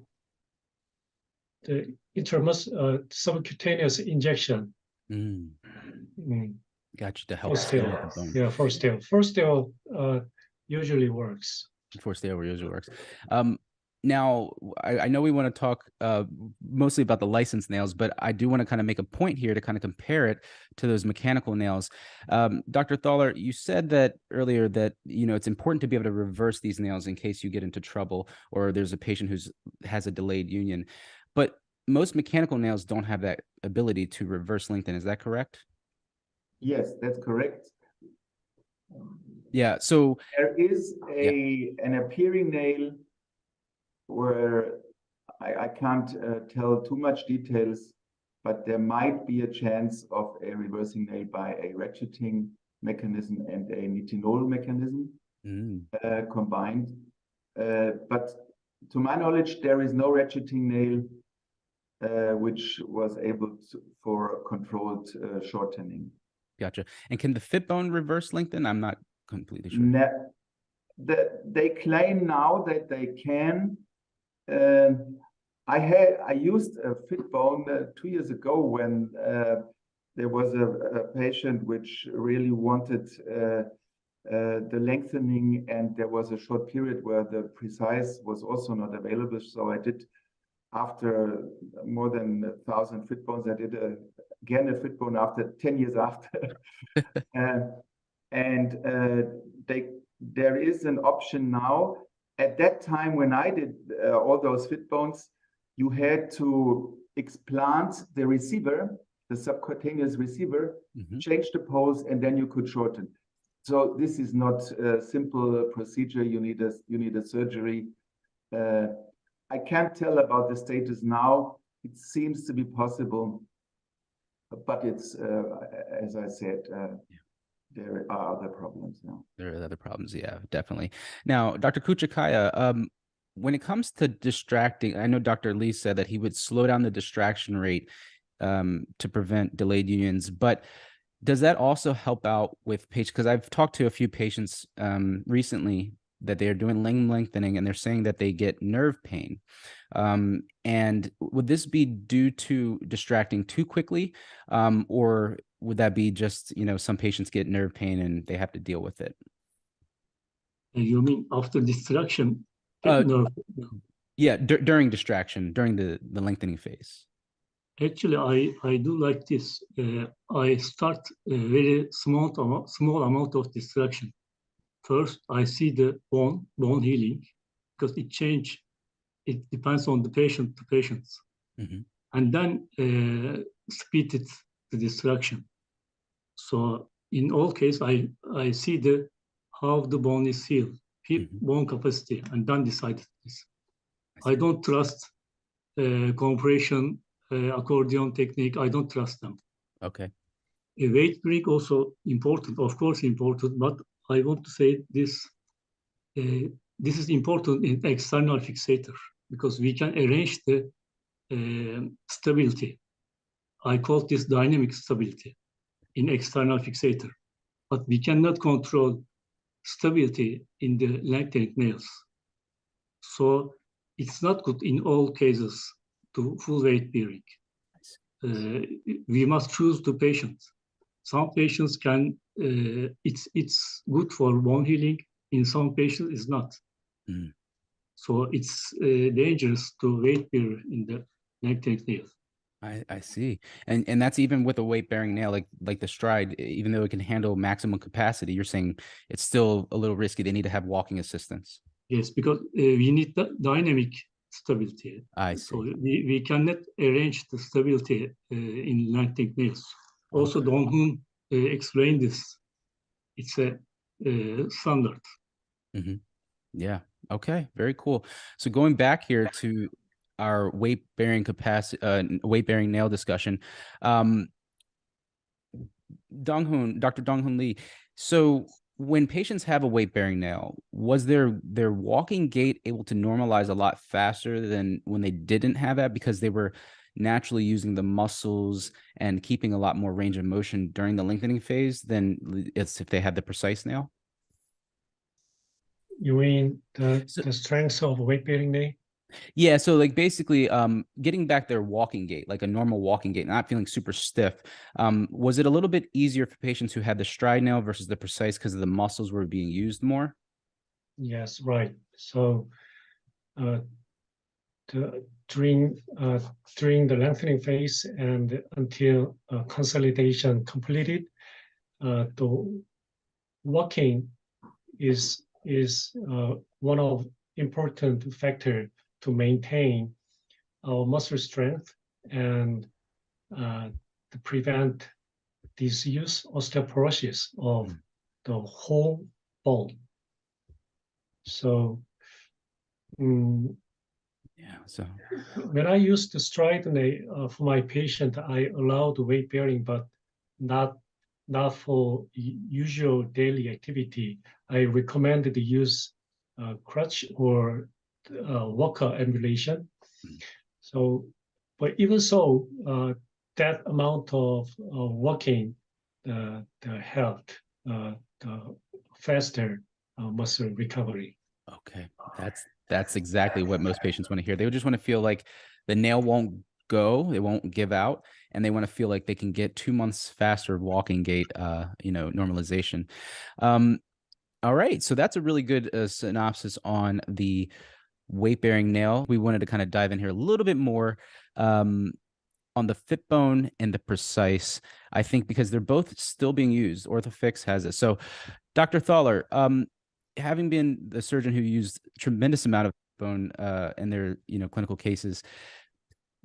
subcutaneous injection. Gotcha, to help stimulate the bone. Yeah, Forsteo usually works. Forsteo usually works. Now, I know we want to talk mostly about the licensed nails, but I do want to kind of make a point here to kind of compare it to those mechanical nails. Dr. Thaller, you said that earlier that, it's important to be able to reverse these nails in case you get into trouble or there's a patient who has a delayed union. But most mechanical nails don't have that ability to reverse lengthen. Is that correct? Yes, that's correct. Yeah, so there is an appearing nail where I can't tell too much details, but there might be a chance of a reversing nail by a ratcheting mechanism and a nitinol mechanism combined. But to my knowledge, there is no ratcheting nail which was able for controlled shortening. Gotcha. And can the fit bone reverse lengthen? I'm not completely sure. They claim now that they can. I used a fit bone 2 years ago when there was a patient which really wanted the lengthening, and there was a short period where the precise was also not available. So I did, after more than 1,000 fit bones, I did again a fit bone after 10 years after. There is an option now. At that time, when I did all those fit bones, you had to explant the receiver, the subcutaneous receiver, change the pose, and then you could shorten. So this is not a simple procedure. You need a surgery. I can't tell about the status now. It seems to be possible, but it's as I said. There are other problems now. There are other problems, yeah, definitely. Now, Dr. Küçükkaya, when it comes to distracting, I know Dr. Lee said that he would slow down the distraction rate to prevent delayed unions, but does that also help out with patients? Because I've talked to a few patients recently that they are doing lengthening, and they're saying that they get nerve pain. And would this be due to distracting too quickly, or would that be just, some patients get nerve pain and they have to deal with it? You mean after distraction? Yeah, during distraction, during the lengthening phase. Actually, I do like this. I start a very small amount of distraction. First, I see the bone healing, because it depends on the patient to patients. And then speed it to distraction. So in all cases, I see how the bone is healed, bone capacity, and then decide this. I don't trust compression, accordion technique. I don't trust them. Okay. A weight break also important, of course important, but I want to say this. this is important in external fixator because we can arrange the stability. I call this dynamic stability in external fixator, but we cannot control stability in the lengthening nails. So it's not good in all cases to full weight bearing. We must choose the patient. Some patients can, it's good for bone healing. In some patients, it's not. Mm. So it's dangerous to weight bear in the lengthening nails. I see. And that's even with a weight bearing nail, like the stride, even though it can handle maximum capacity, you're saying it's still a little risky. They need to have walking assistance. Yes, because we need the dynamic stability. I see. So we cannot arrange the stability in lengthening nails. Also, Okay. Donghoon explained this. It's a standard. Mm-hmm. Yeah. Okay. Very cool. So going back here to our weight bearing capacity, weight bearing nail discussion, Dr. Donghoon Lee. So when patients have a weight bearing nail, was their walking gait able to normalize a lot faster than when they didn't have that because they were naturally using the muscles and keeping a lot more range of motion during the lengthening phase than it's if they had the precise nail? You mean the strength of weight bearing nail? Yeah, so like basically getting back their walking gait, like a normal walking gait, not feeling super stiff. Was it a little bit easier for patients who had the stride nail versus the precise because the muscles were being used more? Yes, right. So during the lengthening phase and until consolidation completed, the walking is one of important factor to maintain our muscle strength and to prevent disease osteoporosis of the whole bone. So yeah, so when I use the stride for my patient, I allow the weight bearing, but not for usual daily activity. I recommend to use crutch or walker ambulation. So, but even so, that amount of walking helped the faster muscle recovery. okay, that's exactly what most patients want to hear. They would just want to feel like the nail won't go, it won't give out, and they want to feel like they can get 2 months faster walking gait, normalization. All right, so that's a really good synopsis on the weight bearing nail. We wanted to kind of dive in here a little bit more on the fit bone and the precise, I think, because they're both still being used. Orthofix has it. So Dr. Thaller, having been the surgeon who used a tremendous amount of bone in their clinical cases,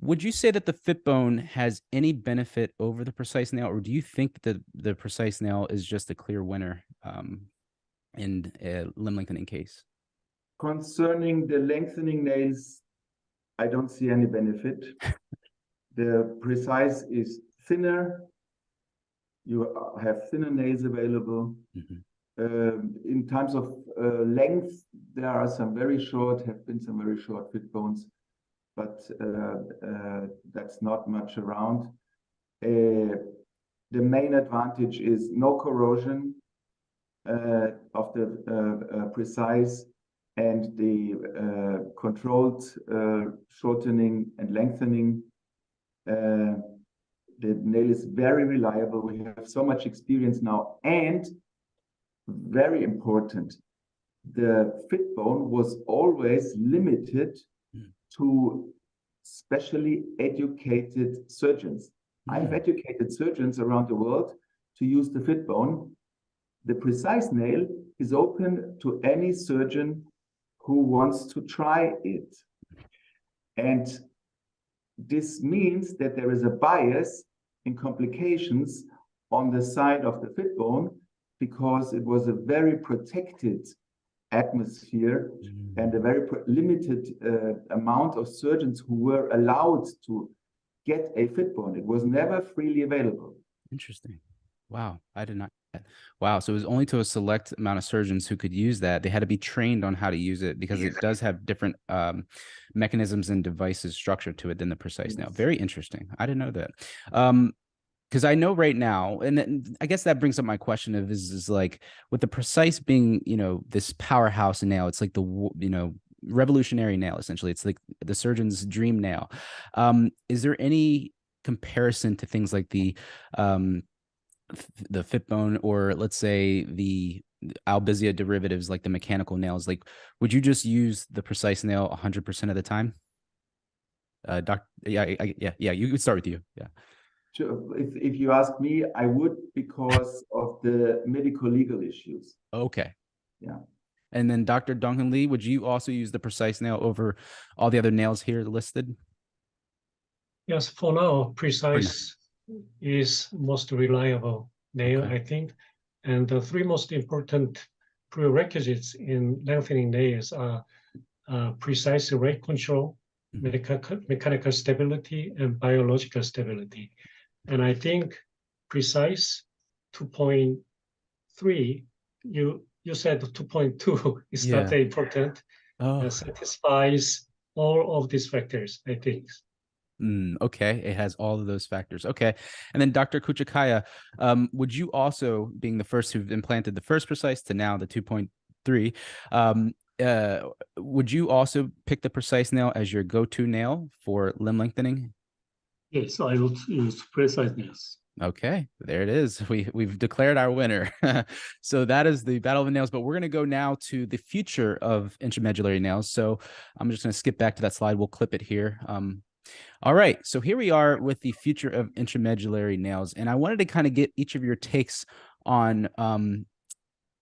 would you say that the fit bone has any benefit over the precise nail, or do you think that the precise nail is just a clear winner in a limb lengthening case? Concerning the lengthening nails, I don't see any benefit. The precise is thinner. You have thinner nails available. In terms of length, there are some very short, have been some very short fit bones, but that's not much around. The main advantage is no corrosion of the precise, and the controlled shortening and lengthening. The nail is very reliable. We have so much experience now, and very important, the fit bone was always limited to specially educated surgeons. I've educated surgeons around the world to use the fit bone. The precise nail is open to any surgeon who wants to try it. And this means that there is a bias in complications on the side of the fit bone because it was a very protected atmosphere and a very limited amount of surgeons who were allowed to get a fit bone. It was never freely available. Interesting. Wow, I did not. Wow. So it was only to a select amount of surgeons who could use that. They had to be trained on how to use it because it does have different mechanisms and devices structured to it than the precise nail. Very interesting. I didn't know that. Because I know right now, and then I guess that brings up my question of is like with the precise being, this powerhouse nail, it's like the, revolutionary nail, essentially. It's like the surgeon's dream nail. Is there any comparison to things like the Fitbone, or let's say the Albizia derivatives, like the mechanical nails? Like, would you just use the precise nail 100% of the time? Yeah, you could start with you. Yeah. Sure. If you ask me, I would, because of the medical legal issues. Okay. Yeah. And then Dr. Donghoon Lee, would you also use the precise nail over all the other nails here listed? Yes, for now, precise is most reliable nail, Okay. I think. And the three most important prerequisites in lengthening nails are precise rate control, mechanical stability, and biological stability. And I think precise 2.3, you said 2.2 is not that important. Satisfies all of these factors, I think. Okay, it has all of those factors. Okay, and then Dr. Küçükkaya, would you also, being the first who've implanted the first precise to now the 2.3, would you also pick the precise nail as your go-to nail for limb lengthening? Yes, I would use precise nails. Okay, there it is. We've declared our winner. So that is the battle of the nails, but we're going to go now to the future of intramedullary nails. So I'm just going to skip back to that slide. We'll clip it here. All right, so here we are with the future of intramedullary nails, and I wanted to kind of get each of your takes on,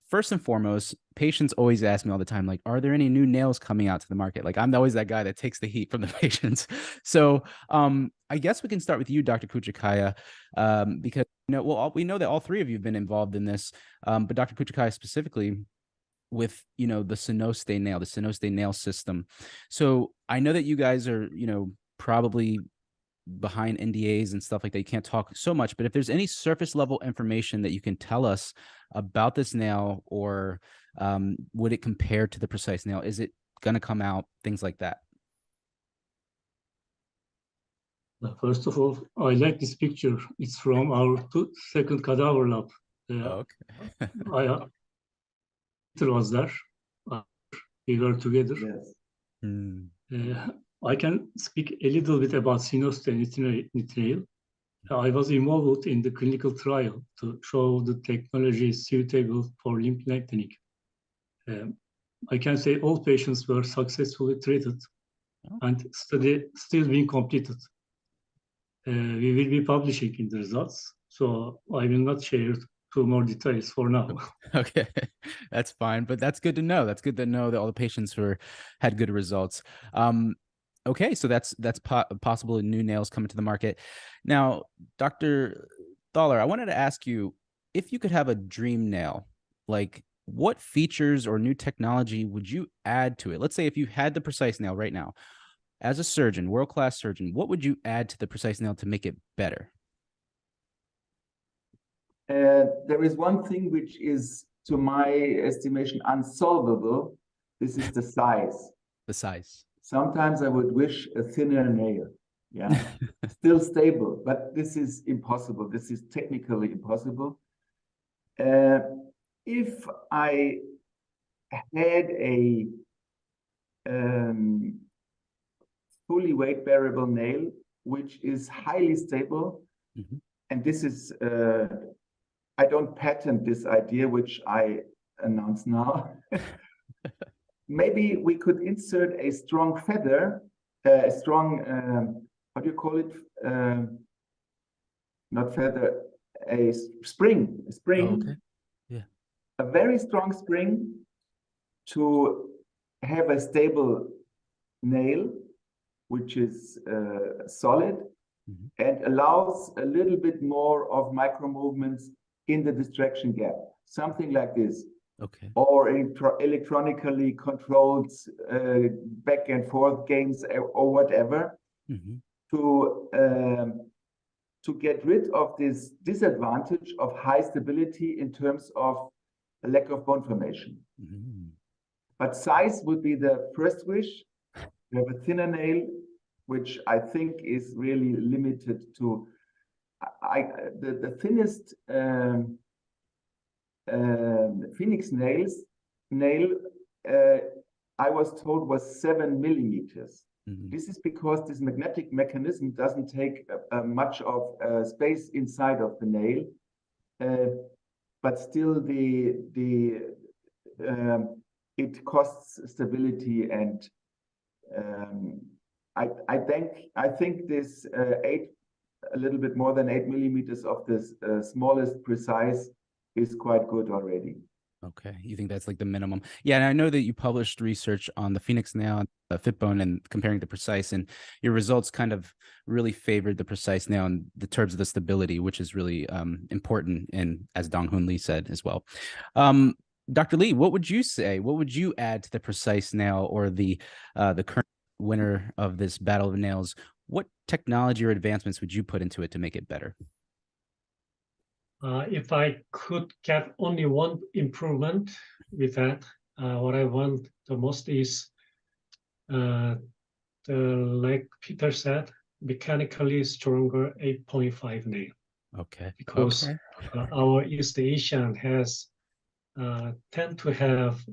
first and foremost, patients always ask me all the time, like, are there any new nails coming out to the market? Like, I'm always that guy that takes the heat from the patients. So I guess we can start with you, Dr. Küçükkaya, because we know that all three of you have been involved in this, but Dr. Küçükkaya specifically with, the Synoste nail, the Synoste nail system. So I know that you guys are, probably behind NDAs and stuff like that. You can't talk so much, but if there's any surface level information that you can tell us about this nail, or would it compare to the precise nail? Is it going to come out? Things like that. First of all, I like this picture. It's from our second cadaver lab. Okay. It was there. We were together. Yes. I can speak a little bit about Synoste nail. I was involved in the clinical trial to show the technology is suitable for limb lengthening. I can say all patients were successfully treated, and study still being completed. We will be publishing in the results, so I will not share too more details for now. Okay, that's fine, but that's good to know. That's good to know that all the patients had good results. Okay, so that's possible new nails coming to the market. Now, Dr. Thaller, I wanted to ask you, if you could have a dream nail, like what features or new technology would you add to it? Let's say if you had the precise nail right now, as a surgeon, world-class surgeon, what would you add to the precise nail to make it better? There is one thing which is, to my estimation, unsolvable. This is the size. The size. Sometimes I would wish a thinner nail. Yeah, still stable, but this is impossible. This is technically impossible. If I had a fully weight bearable nail, which is highly stable, and this is, I don't patent this idea, which I announce now. Maybe we could insert a strong feather, a strong, what do you call it? Not feather, a spring. Oh, okay. Yeah. A very strong spring to have a stable nail, which is solid and allows a little bit more of micro movements in the distraction gap. Something like this. Okay. Or electronically controlled back and forth games or whatever to to get rid of this disadvantage of high stability in terms of a lack of bone formation. Mm. But size would be the first wish. We have a thinner nail, which I think is really limited to the thinnest Phoenix nail I was told was 7 millimeters. Mm-hmm. This is because this magnetic mechanism doesn't take much of space inside of the nail, but still it costs stability, and I think this a little bit more than 8 millimeters of this smallest precise is quite good already. Okay, you think that's like the minimum? Yeah, and I know that you published research on the Phoenix nail, the Fitbone, and comparing the precise, and your results kind of really favored the precise nail in the terms of the stability, which is really important, and as Dong Hoon Lee said as well. Dr. Lee, what would you say? What would you add to the precise nail, or the current winner of this battle of the nails? What technology or advancements would you put into it to make it better? If I could get only one improvement with that, what I want the most is, like Peter said, mechanically stronger 8.5 nail. Okay. Because our East Asian has tend to have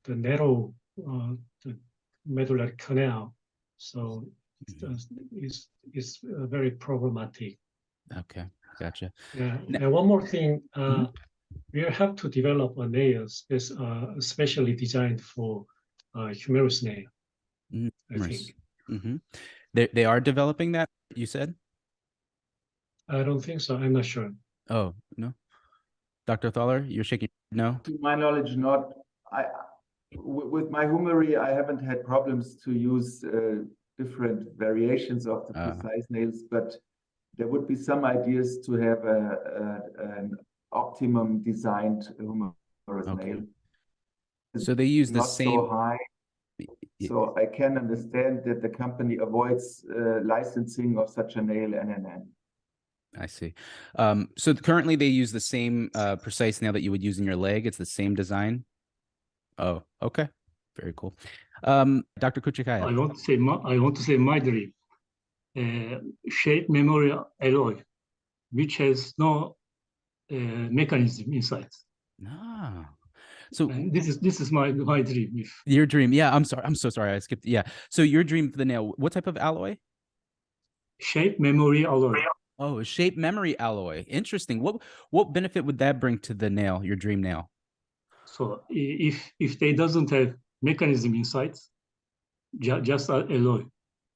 the narrow the medullary canal, so it's very problematic. Okay. Gotcha. Yeah, and one more thing, we have to develop a nail specially designed for humerus nail. I think. Mm-hmm. They are developing that, you said? I don't think so. I'm not sure. Oh, no. Dr. Thaller, you're shaking no? To my knowledge, not. With my humery, I haven't had problems to use different variations of the precise nails, but there would be some ideas to have an optimum designed humerus nail. So they use the not same. So high. So I can understand that the company avoids licensing of such a nail NNN. I see. So currently they use the same precise nail that you would use in your leg. It's the same design. Oh, okay. Very cool. Dr. Küçükkaya. I want to say my dream. Shape memory alloy, which has no mechanism inside. Ah. So this is my dream. Your dream. Yeah, I'm sorry. I'm so sorry. I skipped. Yeah. So your dream for the nail, what type of alloy? Shape memory alloy. Oh, a shape memory alloy. Interesting. What benefit would that bring to the nail, your dream nail? So if they doesn't have mechanism inside, just alloy.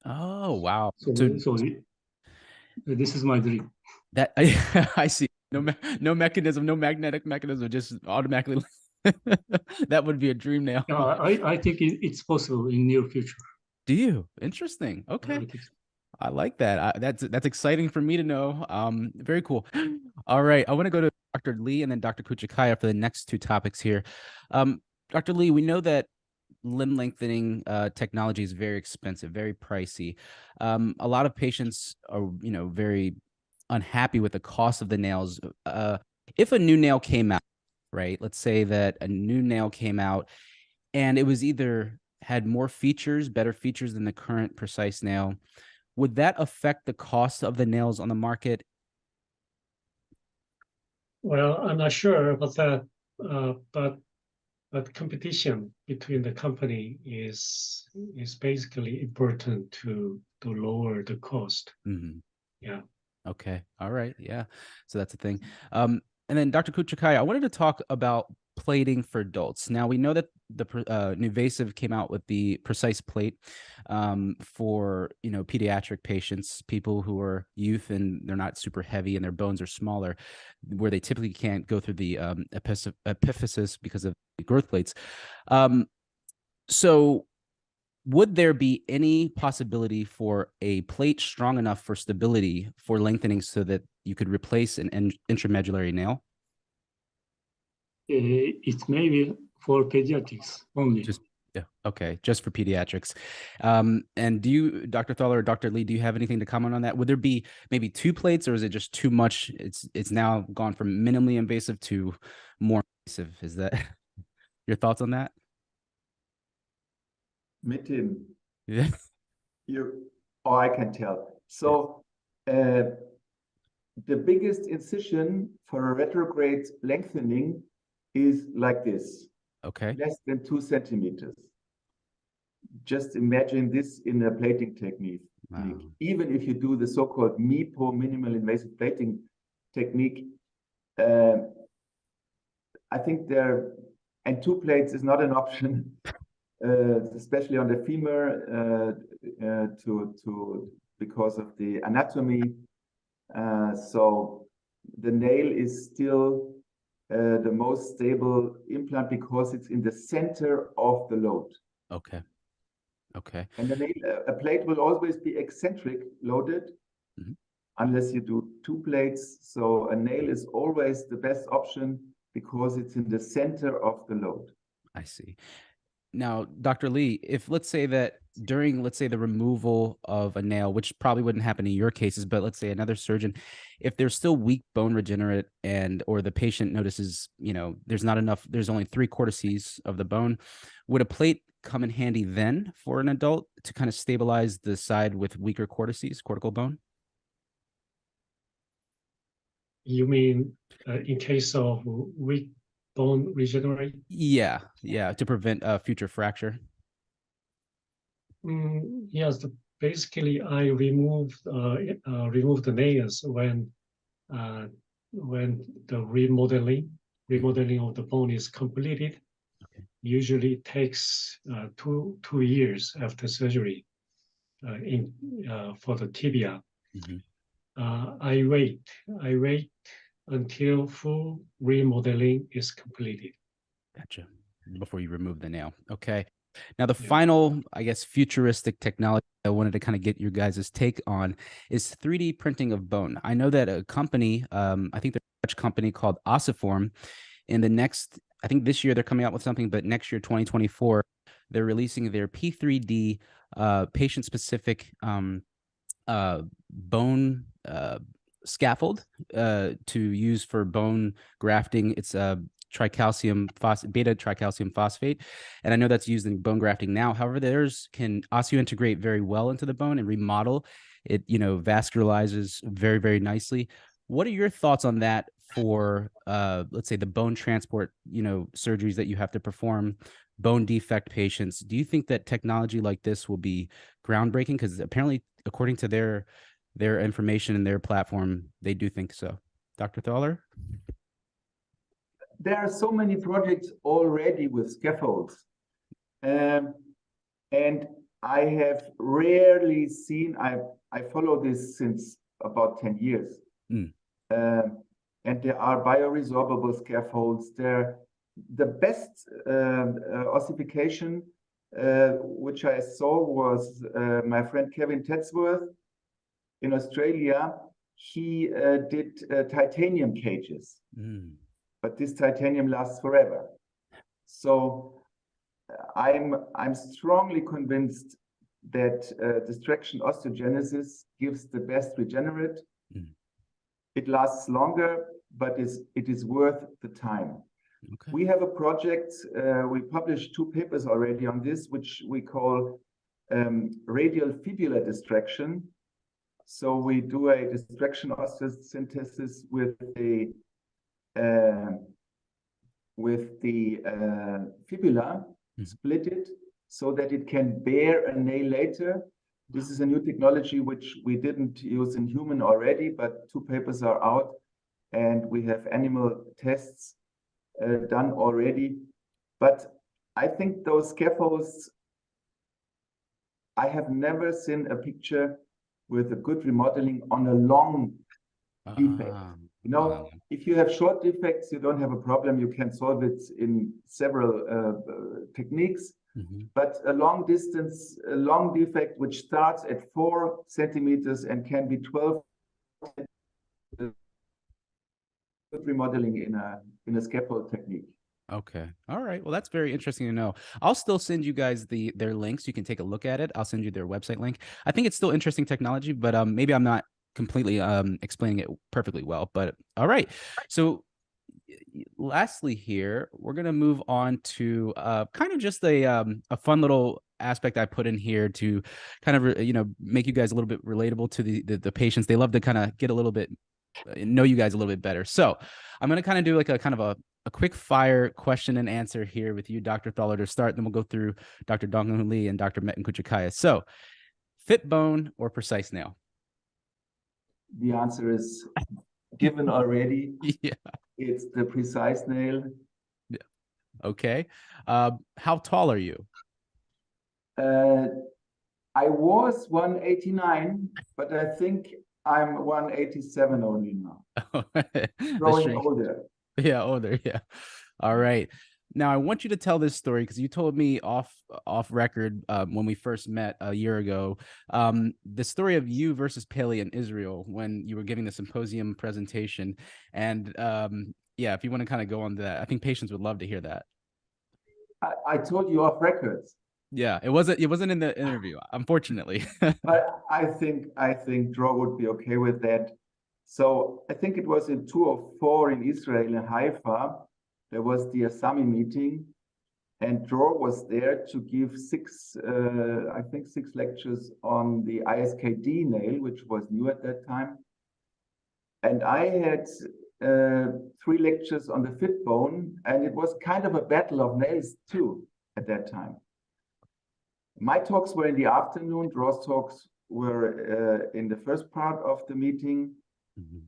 Oh, wow. So this is my dream. That I see. No mechanism, no magnetic mechanism, just automatically. That would be a dream nail. I think it's possible in near future. Do you? Interesting. Okay. I like that. That's exciting for me to know. Very cool. All right. I want to go to Dr. Lee and then Dr. Küçükkaya for the next two topics here. Dr. Lee, we know that limb lengthening technology is very expensive, very pricey. A lot of patients are, very unhappy with the cost of the nails. If a new nail came out, right? Let's say that a new nail came out and it was either had more features, better features than the current precise nail. Would that affect the cost of the nails on the market? Well, I'm not sure about that, but competition between the company is basically important to lower the cost. Mm-hmm. Yeah. Okay. All right. Yeah. So that's the thing. And then Dr. Küçükkaya, I wanted to talk about plating for adults. Now we know that the Nuvasive came out with the precise plate for pediatric patients, people who are youth and they're not super heavy and their bones are smaller, where they typically can't go through the epiphysis because of the growth plates. So would there be any possibility for a plate strong enough for stability for lengthening so that you could replace an intramedullary nail? It may be for pediatrics only. Yeah. Okay. Just for pediatrics. And do you, Dr. Thaller or Dr. Lee, do you have anything to comment on that? Would there be maybe 2 plates, or is it just too much? It's now gone from minimally invasive to more invasive. Is that your thoughts on that? Metin, Yeah. I can tell. So the biggest incision for a retrograde lengthening is like this. Okay. Less than 2 centimeters. Just imagine this in a plating technique. Wow. Even if you do the so-called MIPO, minimal invasive plating technique, I think and 2 plates is not an option, especially on the femur, because of the anatomy. So the nail is still the most stable implant because it's in the center of the load. Okay. Okay. And a plate will always be eccentric loaded, unless you do 2 plates. So a nail is always the best option because it's in the center of the load. I see. Now, Dr. Lee, if let's say that during, let's say, the removal of a nail, which probably wouldn't happen in your cases, but let's say another surgeon, if there's still weak bone regenerate or the patient notices, there's not enough, there's only 3 cortices of the bone, would a plate come in handy then for an adult to kind of stabilize the side with weaker cortices, cortical bone? You mean in case of weak bone regenerate? Yeah, to prevent a future fracture. Yes, basically I remove the nails when the remodeling of the bone is completed. Okay. Usually it takes 2 years after surgery for the tibia. I wait until full remodeling is completed. Gotcha. Before you remove the nail. Okay. Now, the final, I guess, futuristic technology I wanted to kind of get your guys' take on is 3D printing of bone. I know that a company, I think they're a Dutch company called Ossiform, in the next, I think this year they're coming out with something, but next year, 2024, they're releasing their P3D patient-specific bone scaffold to use for bone grafting. It's a beta tricalcium phosphate, and I know that's used in bone grafting now. However, theirs can osseointegrate very well into the bone and remodel it. Vascularizes very, very nicely. What are your thoughts on that for let's say the bone transport surgeries that you have to perform, bone defect patients? Do you think that technology like this will be groundbreaking? Because apparently, according to their information and their platform, they do think so. Dr. Thaller? There are so many projects already with scaffolds. And I have rarely seen, I follow this since about 10 years. And there are bioresorbable scaffolds. The best ossification which I saw was my friend Kevin Tedsworth in Australia. He did titanium cages. But this titanium lasts forever. So I'm strongly convinced that distraction osteogenesis gives the best regenerate. It lasts longer, but it is worth the time. Okay. We have a project, we published 2 papers already on this, which we call radial fibular distraction. So we do a distraction osteosynthesis with the fibula, split it so that it can bear a nail later. This is a new technology which we didn't use in human already, but 2 papers are out, and we have animal tests done already. But I think those scaffolds, I have never seen a picture with a good remodeling on a long defect. If you have short defects, you don't have a problem. You can solve it in several techniques. But a long defect, which starts at 4 centimeters and can be 12, remodeling in a scaffold technique. Okay. All right. Well, that's very interesting to know. I'll still send you guys their links. You can take a look at it. I'll send you their website link. I think it's still interesting technology, but maybe I'm not completely explaining it perfectly well. But all right. So lastly here, we're going to move on to kind of just a fun little aspect I put in here to kind of make you guys a little bit relatable to the patients. They love to kind of get a little bit know you guys a little bit better. So I'm going to kind of do like a kind of a quick fire question and answer here with you, Dr. Thaller, to start. Then we'll go through Dr. Dong Hoon Lee and Dr. Metin Küçükkaya. So fit bone or precise nail? The answer is given already. Yeah. It's the precise nail. Yeah. Okay. How tall are you? I was 189, but I think I'm 187 only now. Growing older. Yeah, older. Yeah. All right. Now I want you to tell this story because you told me off record when we first met a year ago, the story of you versus Paley in Israel when you were giving the symposium presentation. And yeah, if you want to kind of go on to that, I think patients would love to hear that. I told you off records. Yeah, it wasn't in the interview, unfortunately. But I think Dro would be okay with that. So I think it was in 2004 in Israel, in Haifa. There was the Asami meeting, and Dro was there to give six lectures on the ISKD nail, which was new at that time. And I had 3 lectures on the fit bone, and it was kind of a battle of nails too at that time. My talks were in the afternoon. Dro's talks were in the first part of the meeting. Mm-hmm.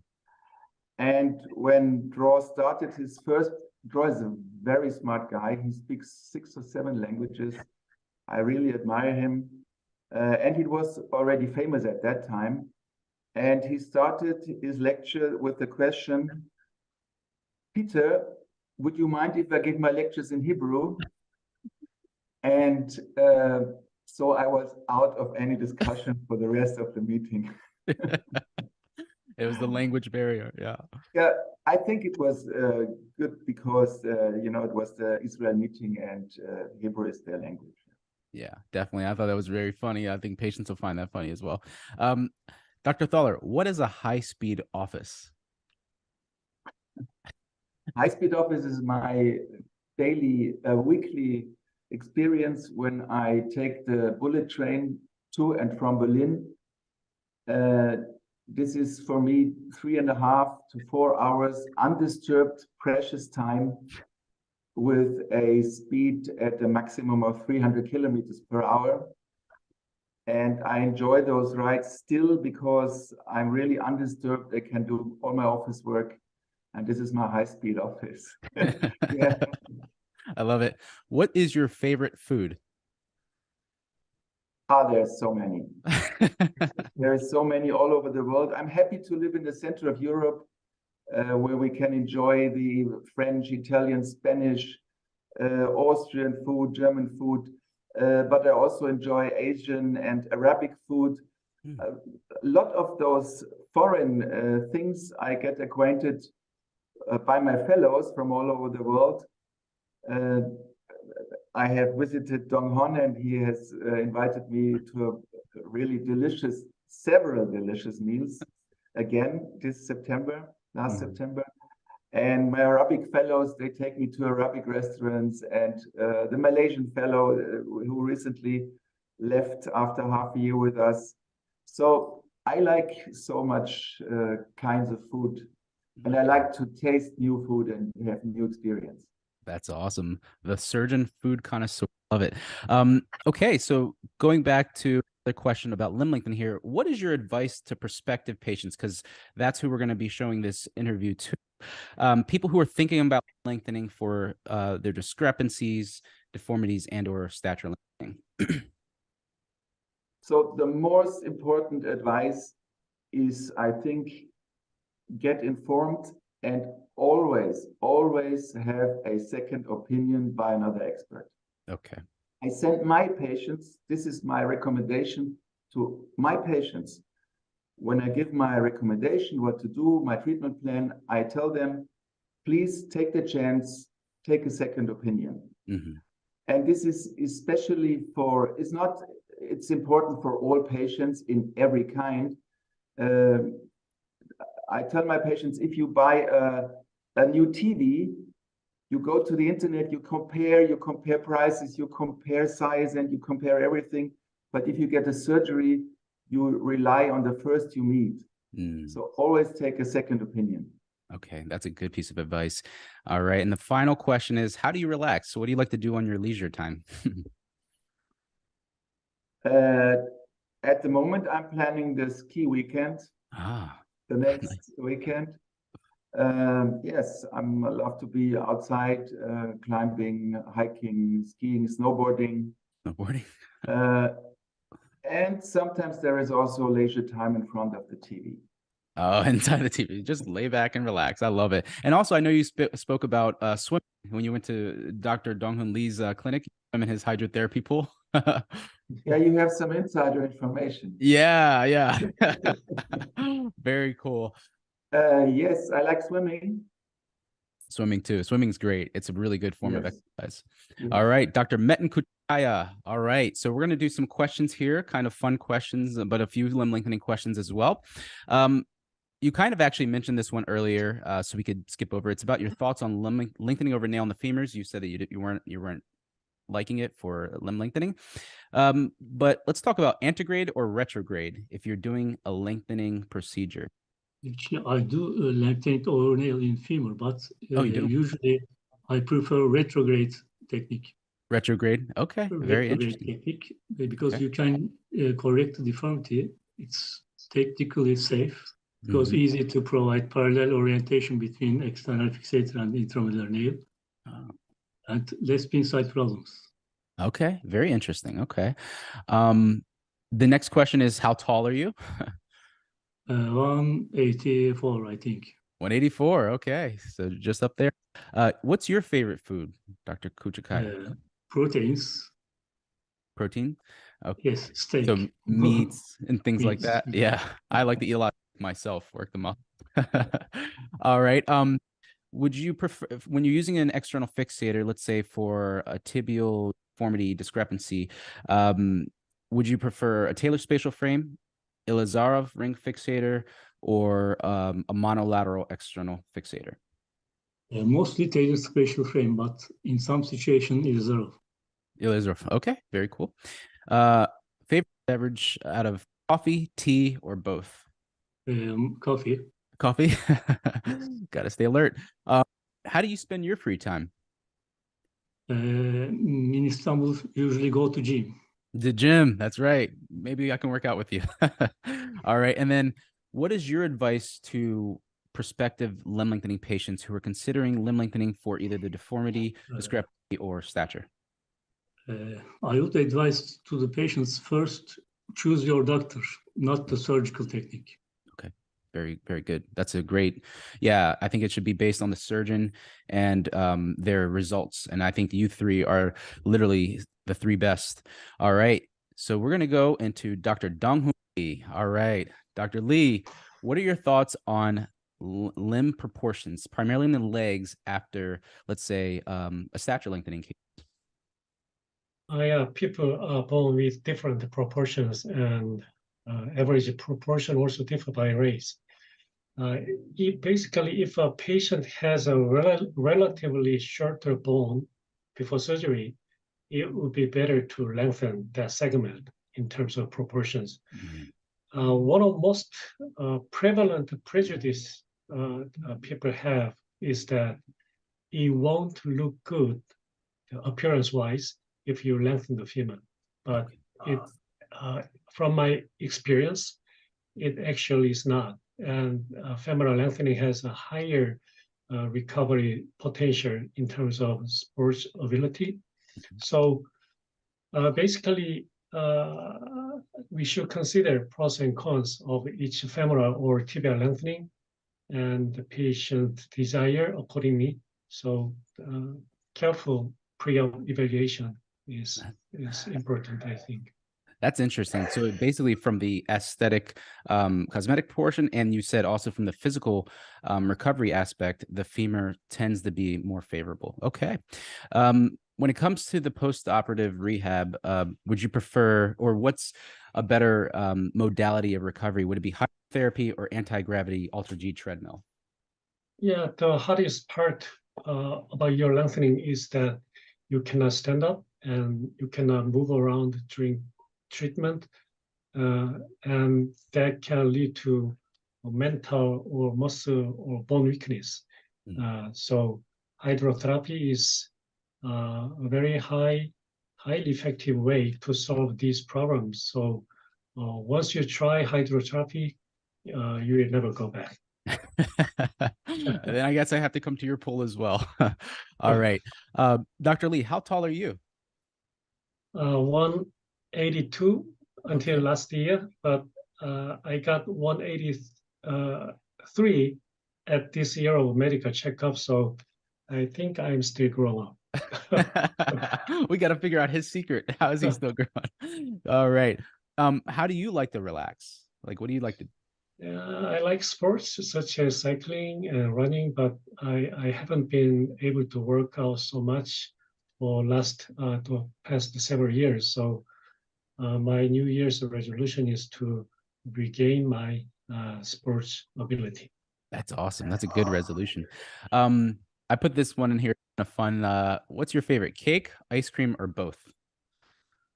And when Dro started his first, Dro is a very smart guy. He speaks 6 or 7 languages. I really admire him. And he was already famous at that time. And he started his lecture with the question, Peter, would you mind if I give my lectures in Hebrew? And so I was out of any discussion for the rest of the meeting. It was the language barrier. Yeah. Yeah, I think it was good because, it was the Israel meeting and Hebrew is their language. Yeah, definitely. I thought that was very funny. I think patients will find that funny as well. Dr. Thaller, what is a high-speed office? High-speed office is my daily, weekly experience when I take the bullet train to and from Berlin. This is for me 3.5 to 4 hours undisturbed, precious time with a speed at a maximum of 300 kilometers per hour. And I enjoy those rides still because I'm really undisturbed. I can do all my office work. And this is my high-speed office. Yeah. I love it. What is your favorite food? There's so many. There's so many all over the world. I'm happy to live in the center of Europe, where we can enjoy the French, Italian, Spanish, Austrian food, German food. But I also enjoy Asian and Arabic food. A lot of those foreign things I get acquainted by my fellows from all over the world. I have visited Donghoon and he has invited me to a really delicious, several delicious meals again this September, last September. And my Arabic fellows, they take me to Arabic restaurants, and the Malaysian fellow who recently left after half a year with us. So I like so much kinds of food, and I like to taste new food and have new experience. That's awesome. The surgeon food connoisseur. Love it. Okay, so going back to the question about limb lengthening here, what is your advice to prospective patients? Because that's who we're going to be showing this interview to. People who are thinking about lengthening for their discrepancies, deformities, and or stature lengthening. So the most important advice is, I think, get informed and always have a second opinion by another expert. Okay. I send my patients, this is my recommendation to my patients. When I give my recommendation, what to do, my treatment plan, I tell them, please take the chance, take a second opinion. Mhm. And this is especially it's important for all patients in every kind. I tell my patients, if you buy a new TV, you go to the internet, you compare prices, you compare size, and you compare everything. But if you get a surgery, you rely on the first you meet. So always take a second opinion. Okay, that's a good piece of advice. All right, and the final question is, how do you relax? So what do you like to do on your leisure time? At the moment, I'm planning the ski weekend, the next nice. weekend. Yes, I love to be outside, climbing, hiking, skiing, snowboarding. Snowboarding. And sometimes there is also leisure time in front of the TV. Oh, inside the TV, just lay back and relax. I love it. And also, I know you spoke about swimming when you went to Dr. Donghoon Lee's clinic. I'm in his hydrotherapy pool. Yeah, you have some insider information. Yeah. Very cool. Yes, I like swimming. Swimming too. Swimming's great. It's a really good form of exercise. Yes. All right, Dr. Metin Küçükkaya. All right, so we're going to do some questions here, kind of fun questions, but a few limb lengthening questions as well. You kind of actually mentioned this one earlier, so we could skip over. It's about your thoughts on limb lengthening over nail in the femurs. You said that you weren't liking it for limb lengthening. But let's talk about antegrade or retrograde if you're doing a lengthening procedure. Actually, I do lengthen over nail in femur, but Oh, you do? usually I prefer retrograde technique. Retrograde, okay, very interesting. Technique, because you can correct the deformity. It's technically safe. Because easy to provide parallel orientation between external fixator and intramedullary nail, and less pin side problems. Okay, very interesting. Okay. The next question is, how tall are you? 184, I think. 184. Okay, so just up there. What's your favorite food, Dr. Küçükkaya? Proteins. Protein? Okay. Yes, steak. So meats and things like that. Yeah, I like to eat a lot myself, work them up. All right. Would you prefer, when you're using an external fixator, let's say for a tibial deformity discrepancy, would you prefer a Thaller spatial frame, Ilizarov ring fixator, or a monolateral external fixator? Mostly Thaller spatial frame, but in some situation, Ilizarov. Ilizarov. Okay, very cool. Favorite beverage out of coffee, tea, or both? Coffee. Coffee. Got to stay alert. How do you spend your free time? In Istanbul, usually go to gym. The gym. That's right. Maybe I can work out with you. All right. And then what is your advice to prospective limb lengthening patients who are considering limb lengthening for either the deformity, discrepancy, or stature? I would advise to the patients, first, choose your doctor, not the surgical technique. Okay. Very, very good. That's a great, I think it should be based on the surgeon and their results. And I think you three are literally the three best. All right. So we're going to go into Dr. Donghoon Lee. All right. Dr. Lee, what are your thoughts on limb proportions, primarily in the legs after, let's say, a stature lengthening case? People are born with different proportions, and average proportion also differ by race. If a patient has a relatively shorter bone before surgery, it would be better to lengthen that segment in terms of proportions. One of most prevalent prejudice people have is that it won't look good appearance-wise if you lengthen the femur. But from my experience, it actually is not. And femoral lengthening has a higher recovery potential in terms of sports ability. So basically, we should consider pros and cons of each femoral or tibial lengthening and the patient desire accordingly. So careful pre-op evaluation is important, I think. That's interesting. So basically from the aesthetic cosmetic portion, and you said also from the physical recovery aspect, the femur tends to be more favorable. Okay. When it comes to the post-operative rehab, would you prefer, or what's a better modality of recovery? Would it be hydrotherapy or anti-gravity Ultra-G treadmill? Yeah, the hardest part about your lengthening is that you cannot stand up and you cannot move around during treatment, and that can lead to mental or muscle or bone weakness. So hydrotherapy is a very highly effective way to solve these problems. So once you try hydrotherapy, you will never go back. Then I guess I have to come to your pool as well. All right. Dr. Lee, how tall are you? 182 until Okay. last year, but I got 183 at this year of medical checkup, so I think I'm still growing up. We got to figure out his secret. How is he still growing? All right. How do you like to relax? Like, what do you like to? I like sports such as cycling and running, but I haven't been able to work out so much for the past several years. So my New Year's resolution is to regain my sports ability. That's awesome. That's a good resolution. I put this one in here. A fun. What's your favorite, cake, ice cream, or both?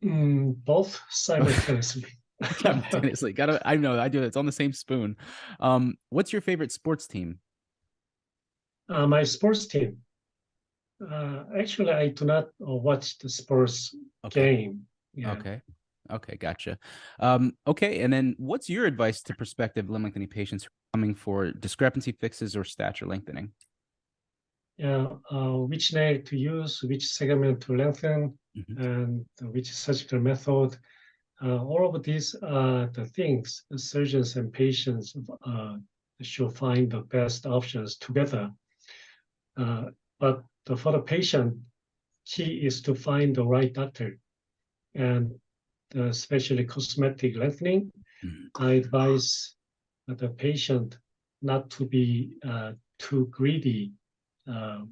Both simultaneously. Simultaneously. I know. I do it. It's on the same spoon. What's your favorite sports team? My sports team. Actually, I do not watch the sports game. Yeah. Okay, gotcha. Okay, and then what's your advice to prospective limb lengthening patients who are coming for discrepancy fixes or stature lengthening? Yeah, which nail to use, which segment to lengthen, Mhm. and which surgical method. All of these are the things the surgeons and patients should find the best options together. But for the patient, key is to find the right doctor, and especially cosmetic lengthening. I advise the patient not to be too greedy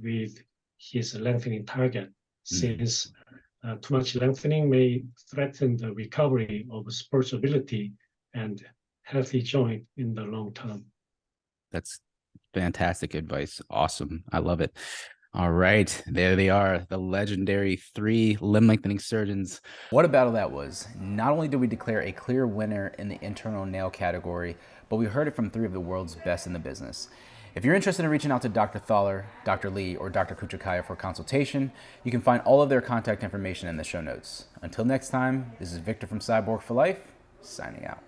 with his lengthening target, since too much lengthening may threaten the recovery of sports ability and healthy joint in the long term. That's fantastic advice. Awesome. I love it. All right, there they are, the legendary 3 limb lengthening surgeons. What a battle that was. Not only did we declare a clear winner in the internal nail category, but we heard it from 3 of the world's best in the business. If you're interested in reaching out to Dr. Thaller, Dr. Lee, or Dr. Küçükkaya for consultation, you can find all of their contact information in the show notes. Until next time, this is Victor from Cyborg for Life, signing out.